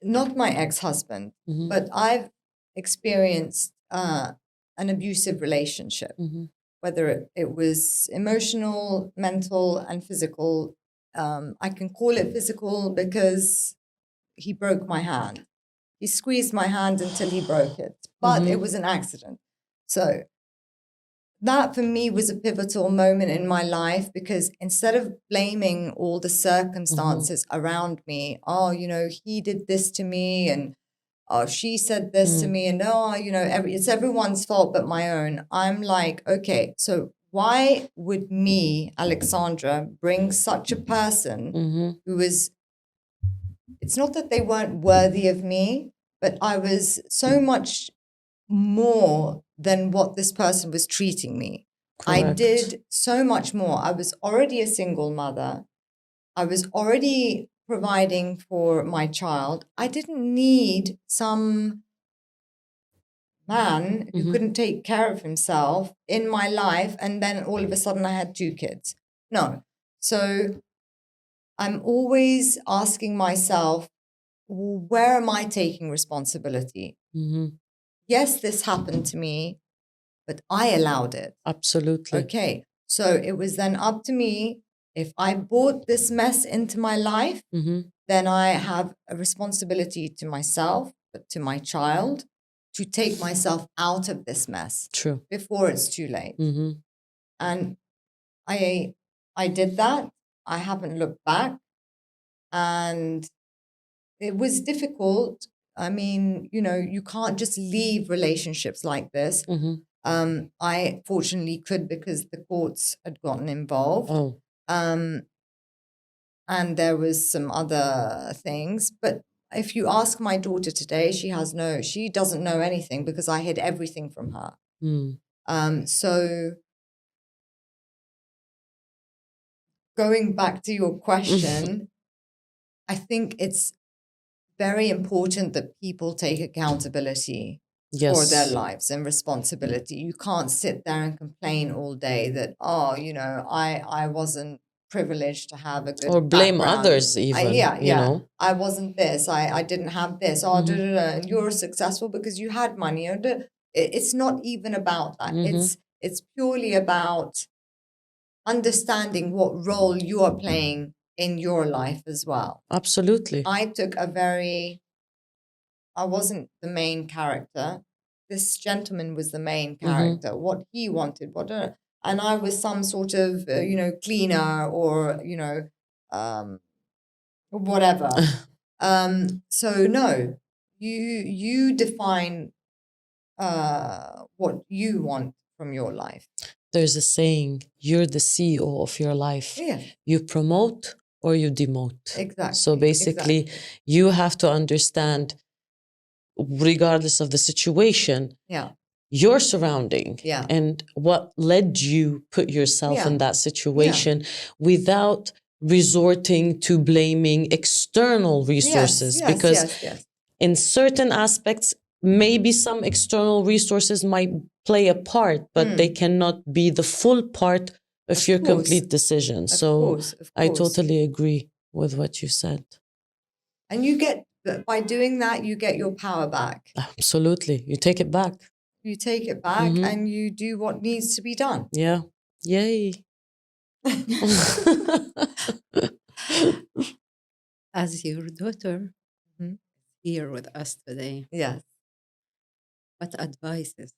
not my ex-husband, but I've experienced an abusive relationship, whether it was emotional, mental, and physical. I can call it physical because he broke my hand. He squeezed my hand until he broke it, but it was an accident. So that for me was a pivotal moment in my life, because instead of blaming all the circumstances around me, oh, he did this to me, and oh, she said this to me, and oh, it's everyone's fault but my own. I'm like, okay, so why would me, Alexandra, bring such a person who was, it's not that they weren't worthy of me, but I was so much more than what this person was treating me. Correct. I did so much more. I was already a single mother. I was already providing for my child. I didn't need some man who couldn't take care of himself in my life, and then all of a sudden I had 2 kids. No. So I'm always asking myself, where am I taking responsibility? Yes, this happened to me, but I allowed it. Absolutely. Okay, so it was then up to me. If I brought this mess into my life, then I have a responsibility to myself, but to my child, to take myself out of this mess. True. Before it's too late. And I did that. I haven't looked back. And it was difficult. I mean, you can't just leave relationships like this. I fortunately could, because the courts had gotten involved. And there was some other things. But if you ask my daughter today, she doesn't know anything, because I hid everything from her. So going back to your question, I think it's very important that people take accountability for their lives and responsibility. You can't sit there and complain all day that, I wasn't privileged to have a good or blame background. Others even. I wasn't this. I didn't have this. And you're successful because you had money. It's not even about that. It's purely about understanding what role you are playing in your life as well. Absolutely. I wasn't the main character. This gentleman was the main character. What he wanted, and I was some sort of, cleaner or, whatever. So no, you define what you want from your life. There's a saying, you're the CEO of your life. Yeah. You promote or you demote. Exactly. So basically, you have to understand, regardless of the situation, your surrounding Yeah. and what led you put yourself Yeah. in that situation without resorting to blaming external resources. Because yes. in certain aspects, maybe some external resources might play a part, but they cannot be the full part of your course. complete decision. Of So course. I totally agree with what you said. And by doing that, you get your power back. Absolutely. You take it back. You take it back and you do what needs to be done. Yeah. Yay. As your daughter here with us today, Yes. what advices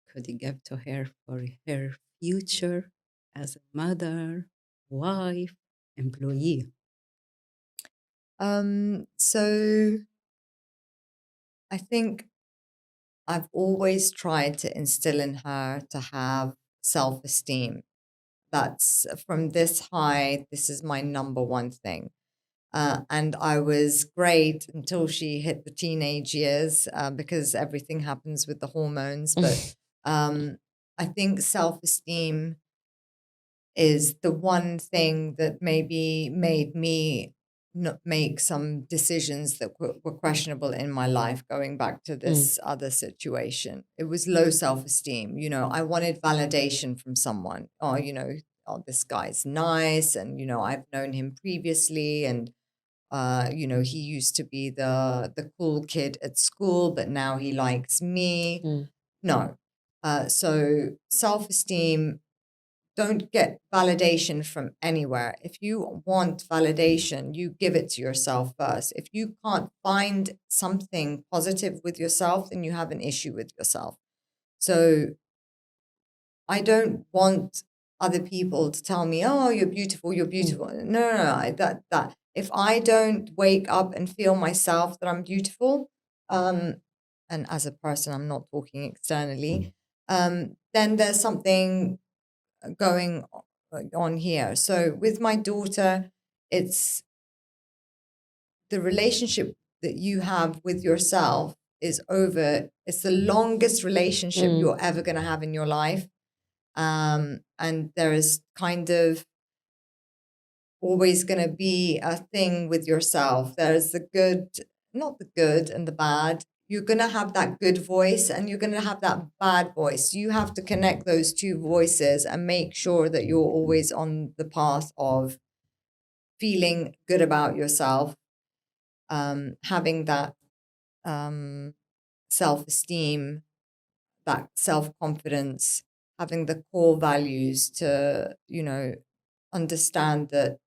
could you give to her for her future as a mother, wife, employee? So I think I've always tried to instill in her to have self-esteem. That's from this high, this is my number one thing. And I was great until she hit the teenage years because everything happens with the hormones. But I think self-esteem is the one thing that maybe made me not make some decisions that were questionable in my life, going back to this other situation. It was low self-esteem. I wanted validation from someone. Oh, this guy's nice. And, I've known him previously. And, he used to be the cool kid at school, but now he likes me. No. So self-esteem, don't get validation from anywhere. If you want validation, you give it to yourself first. If you can't find something positive with yourself, then you have an issue with yourself. So I don't want other people to tell me, "Oh, you're beautiful, you're beautiful." No. That if I don't wake up and feel myself that I'm beautiful, and as a person, I'm not talking externally, then there's something going on here. So with my daughter, it's the relationship that you have with yourself is over. It's the longest relationship you're ever going to have in your life. And there is kind of always going to be a thing with yourself. There's the good, not the good and the bad. You're going to have that good voice and you're going to have that bad voice. You have to connect those two voices and make sure that you're always on the path of feeling good about yourself, having that self-esteem, that self-confidence, having the core values to, understand that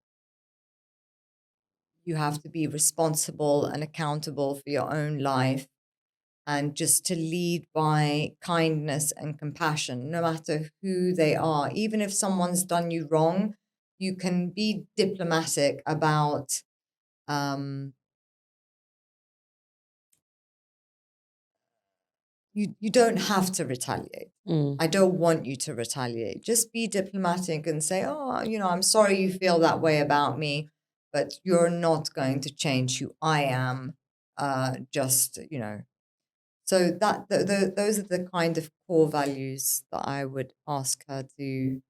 you have to be responsible and accountable for your own life, and just to lead by kindness and compassion, no matter who they are. Even if someone's done you wrong, you can be diplomatic about you don't have to retaliate. I don't want you to retaliate. Just be diplomatic and say, "Oh, I'm sorry you feel that way about me, but you're not going to change who I am." So those are the kind of core values that I would ask her to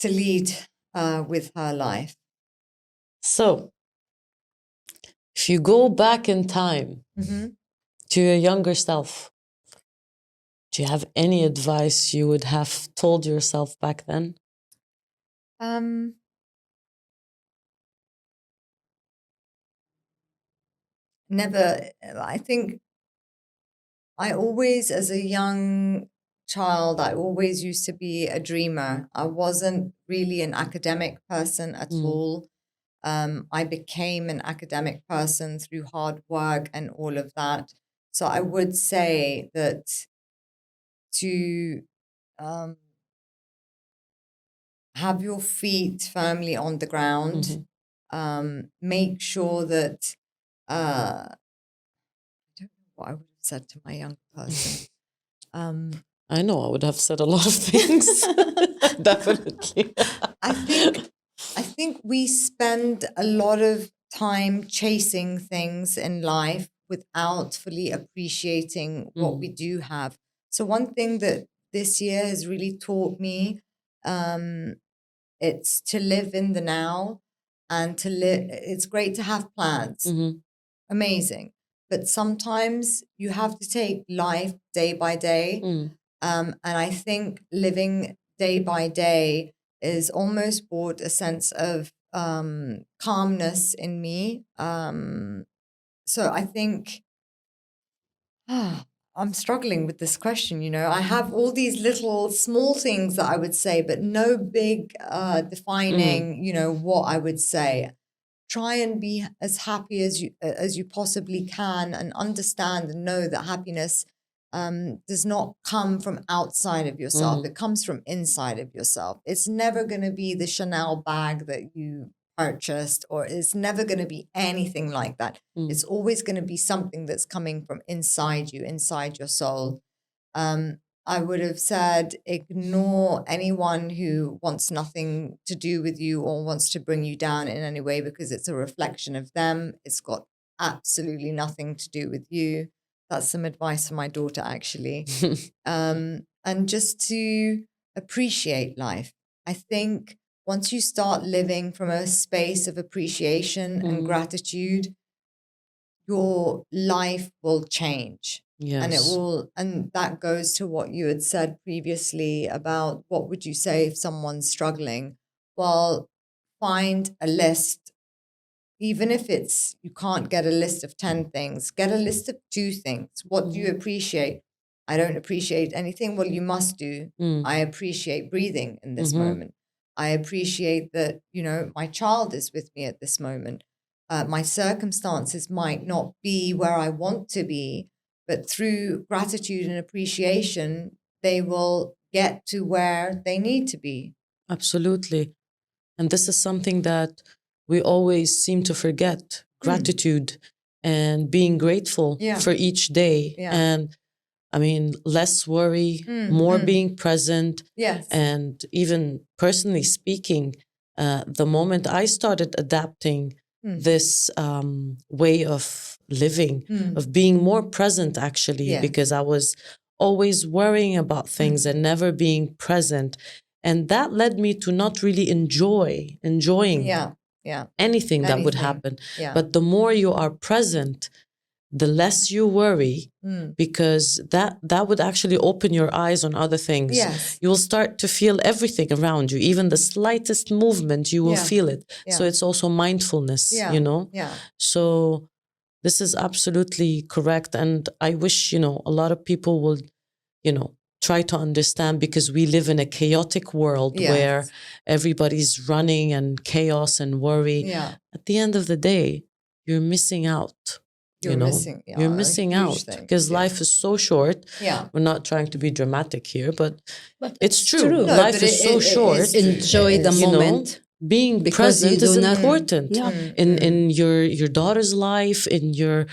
lead with her life. So, if you go back in time to your younger self, do you have any advice you would have told yourself back then? Never. I think I always, as a young child, I always used to be a dreamer. I wasn't really an academic person at all. I became an academic person through hard work and all of that. So I would say that to have your feet firmly on the ground, make sure that I don't know what I would have said to my young person. I know I would have said a lot of things. Definitely. I think we spend a lot of time chasing things in life without fully appreciating what we do have. So one thing that this year has really taught me, it's to live in the now and to live. It's great to have plans. Amazing. But sometimes you have to take life day by day. And I think living day by day is almost brought a sense of calmness in me. So I think I'm struggling with this question. I have all these little small things that I would say, but no big defining, what I would say. Try and be as happy as you possibly can, and understand and know that happiness does not come from outside of yourself. It comes from inside of yourself. It's never going to be the Chanel bag that you purchased, or it's never going to be anything like that. It's always going to be something that's coming from inside you, inside your soul. I would have said ignore anyone who wants nothing to do with you or wants to bring you down in any way, because it's a reflection of them. It's got absolutely nothing to do with you. That's some advice for my daughter, actually. And just to appreciate life. I think once you start living from a space of appreciation and gratitude, your life will change. Yes. And it will, and that goes to what you had said previously about what would you say if someone's struggling? Well, find a list. Even if you can't get a list of 10 things, get a list of 2 things. What do you appreciate? I don't appreciate anything. Well, you must do. I appreciate breathing in this moment. I appreciate that, my child is with me at this moment. My circumstances might not be where I want to be, but through gratitude and appreciation, they will get to where they need to be. Absolutely. And this is something that we always seem to forget, gratitude and being grateful for each day. Yeah. And I mean, less worry, more being present. Yes. And even personally speaking, the moment I started adapting this way of living, of being more present, actually, because I was always worrying about things and never being present. And that led me to not really enjoying anything that would happen. Yeah. But the more you are present, the less you worry, because that would actually open your eyes on other things. Yes. You will start to feel everything around you. Even the slightest movement, you will feel it. Yeah. So it's also mindfulness, Yeah. So this is absolutely correct. And I wish, a lot of people will, try to understand, because we live in a chaotic world where everybody's running and chaos and worry. Yeah. At the end of the day, you're missing out. You're missing out, because life is so short. Yeah. We're not trying to be dramatic here, but it's true. true. No, Life but is so short. Enjoy the moment. Being Because you present do is not- important in your daughter's life, in your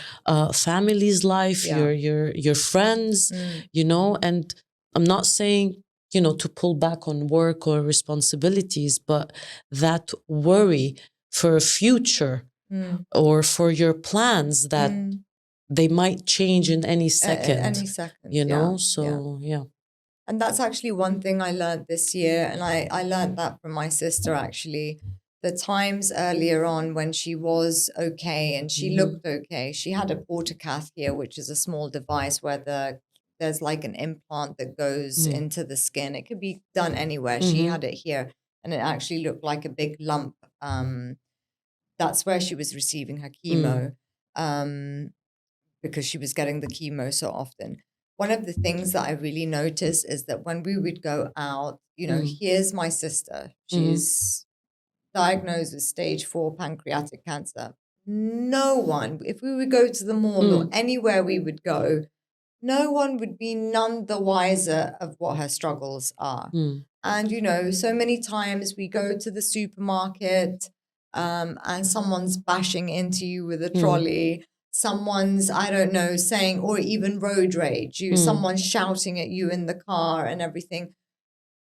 family's life, your friends, and I'm not saying, to pull back on work or responsibilities, but that worry for a future or for your plans that they might change in any second. Any second. So. And that's actually one thing I learned this year. And I learned that from my sister, actually. The times earlier on when she was okay and she looked okay, she had a Podcastak here, which is a small device where there's like an implant that goes into the skin. It could be done anywhere. She had it here, and it actually looked like a big lump. That's where she was receiving her chemo, because she was getting the chemo so often. One of the things that I really noticed is that when we would go out, here's my sister. She's diagnosed with stage 4 pancreatic cancer. No one, if we would go to the mall or anywhere we would go, no one would be none the wiser of what her struggles are. And, so many times we go to the supermarket and someone's bashing into you with a trolley. Someone's, I don't know, saying, or even road rage, someone's shouting at you in the car and everything.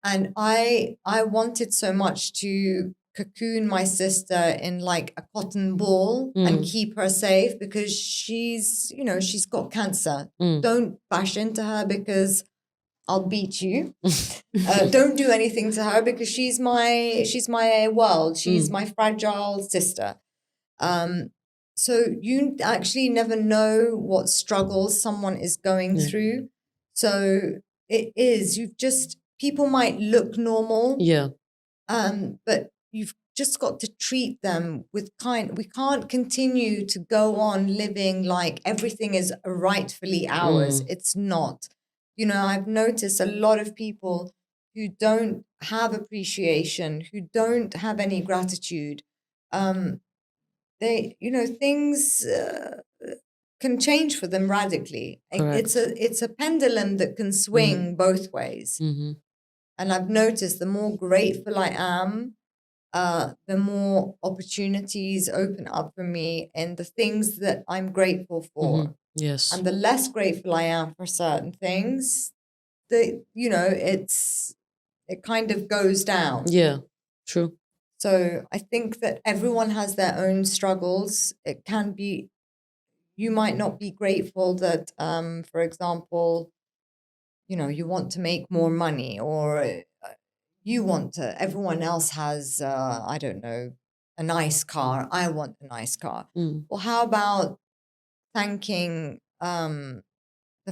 And I wanted so much to cocoon my sister in like a cotton ball and keep her safe because she's got cancer. Don't bash into her because I'll beat you. Don't do anything to her because she's my world. She's my fragile sister. So you actually never know what struggles someone is going through. So people might look normal. Yeah. But you've just got to treat them with kind. We can't continue to go on living like everything is rightfully ours. It's not. I've noticed a lot of people who don't have appreciation, who don't have any gratitude. Things can change for them radically. Correct. It's a pendulum that can swing both ways. And I've noticed the more grateful I am, the more opportunities open up for me in the things that I'm grateful for. Yes. And the less grateful I am for certain things, it kind of goes down. Yeah, true. So I think that everyone has their own struggles. It can be, you might not be grateful that, for example, you want to make more money, or everyone else has, I don't know, a nice car. I want a nice car. Well, how about thanking the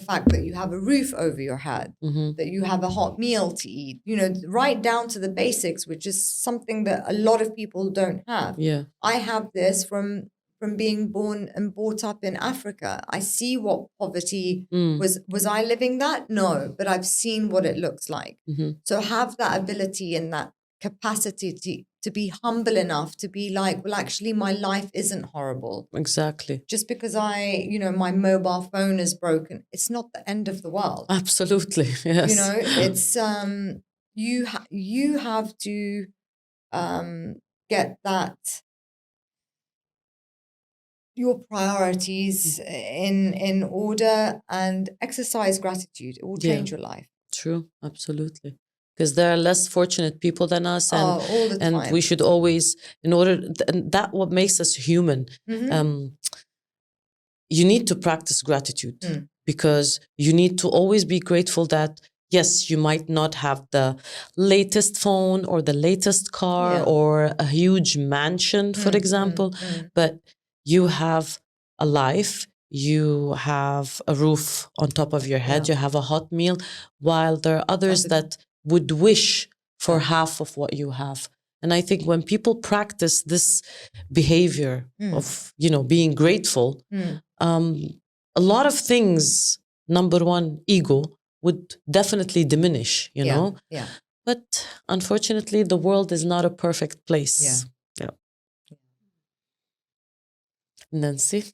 fact that you have a roof over your head, that you have a hot meal to eat, right down to the basics, which is something that a lot of people don't have. Yeah. I have this from being born and brought up in Africa. I see what poverty was I living that? No, but I've seen what it looks like. So have that ability and that capacity to be humble enough to be like, well, actually, my life isn't horrible. Exactly. Just because my mobile phone is broken, it's not the end of the world. Absolutely. Yes. It's you have to get that, your priorities in order, and exercise gratitude. It will change your life. True. Absolutely. Because there are less fortunate people than us, and all the time. we should always, and that what makes us human. You need to practice gratitude because you need to always be grateful that, yes, you might not have the latest phone or the latest car or a huge mansion, for example, but you have a life, you have a roof on top of your head, you have a hot meal, while there are others that would wish for half of what you have. And I think when people practice this behavior of, being grateful, a lot of things, number one, ego, would definitely diminish, you know? Yeah. But unfortunately, the world is not a perfect place. Yeah. Nancy?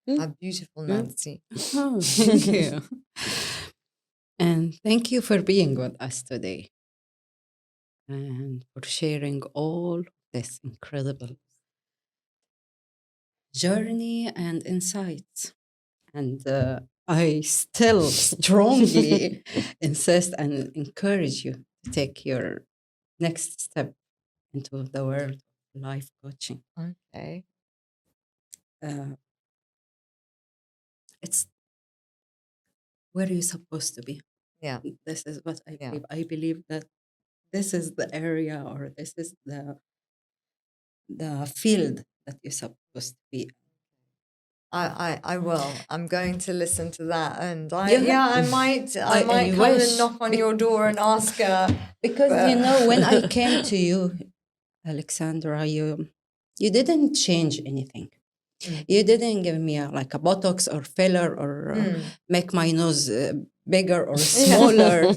A beautiful Nancy. Oh, thank you. And thank you for being with us today and for sharing all this incredible journey and insights. And I still strongly insist and encourage you to take your next step into the world of life coaching. Okay. It's where you're supposed to be. Yeah. This is what I believe. I believe that this is the area, or this is the field that you're supposed to be. I will. I'm going to listen to that, and I Yeah. might I come wish. and knock on your door and ask her. Because when I came to you, Alexandra, you didn't change anything. You didn't give me a Botox or filler or make my nose bigger or smaller.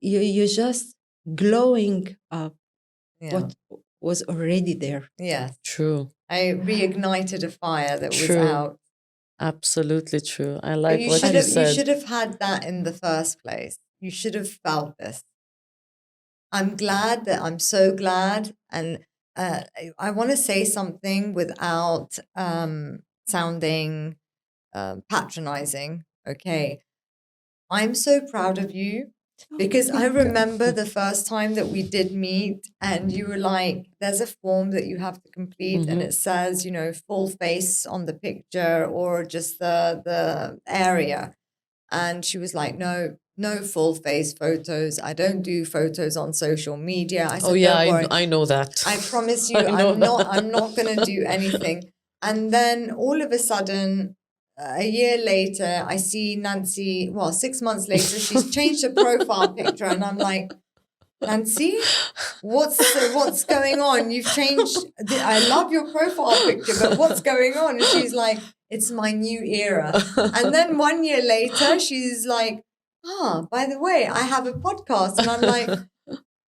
you just glowing up what was already there. Yeah, True. I reignited a fire that was True. out. Absolutely true. I like you what should you have, said. You should have had that in the first place. You should have felt this. I'm glad that I'm so glad, and I want to say something without sounding patronizing. Okay, I'm so proud of you Because I remember the first time that we did meet, and you were like, there's a form that you have to complete, and it says, full face on the picture or just the area. And she was like, no full face photos. I don't do photos on social media. I said, Oh yeah, don't worry. I know that. I promise you, I'm not going to do anything. And then all of a sudden, a year later, I see Nancy. Well, 6 months later, she's changed her profile picture, and I'm like, Nancy, what's going on? You've changed. I love your profile picture, but what's going on? And she's like, it's my new era. And then 1 year later, she's like, by the way, I have a podcast, and I'm like,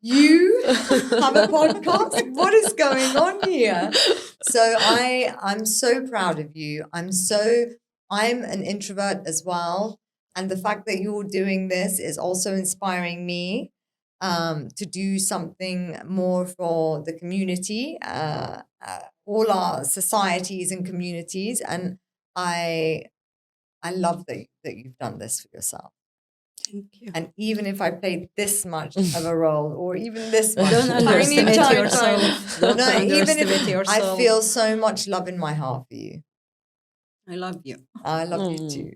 you have a podcast? What is going on here? So I'm so proud of you. I'm an introvert as well. And the fact that you're doing this is also inspiring me to do something more for the community, all our societies and communities. And I love that you've done this for yourself. Thank you. And even if I played this much of a role, or even this much, Don't underestimate tiny yourself. Don't no, even underestimate if yourself. I feel so much love in my heart for you. I love you. I love you too.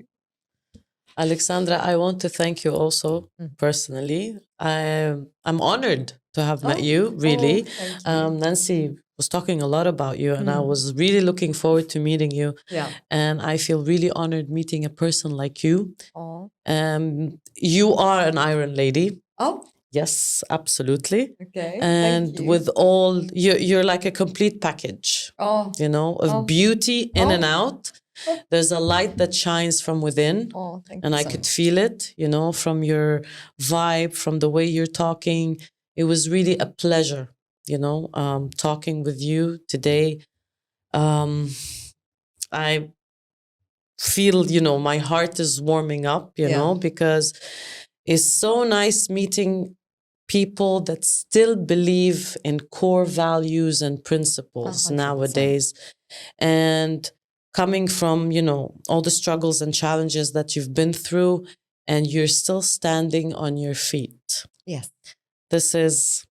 Alexandra, I want to thank you also personally. I'm honored to have met you, really. Thank you. Nancy was talking a lot about you, and I was really looking forward to meeting you. Yeah. And I feel really honored meeting a person like you. Oh. You are an Iron Lady. Oh. Yes, absolutely. Okay. And thank you. with all, you're like a complete package, Oh. of beauty in and out. There's a light that shines from within. Oh, thank and you I so could much. feel it, from your vibe, from the way you're talking. It was really a pleasure, talking with you today. I feel, my heart is warming up, because it's so nice meeting people that still believe in core values and principles 100%. nowadays. And coming from, all the struggles and challenges that you've been through, and you're still standing on your feet. Yes. This is...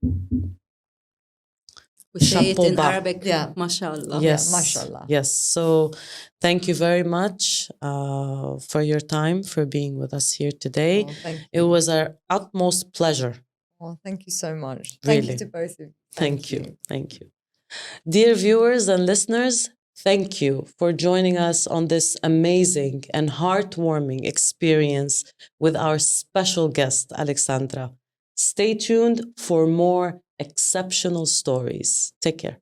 We say it in Chapeau bas. Arabic. Yeah. Mashallah. Yes. mashallah. Yes. So thank you very much for your time, for being with us here today. Oh, thank you. It was our utmost pleasure. Oh, thank you so much. Thank Really. you to both of you. Thank you. Thank you. Dear viewers and listeners, thank you for joining us on this amazing and heartwarming experience with our special guest, Alexandra. Stay tuned for more exceptional stories. Take care.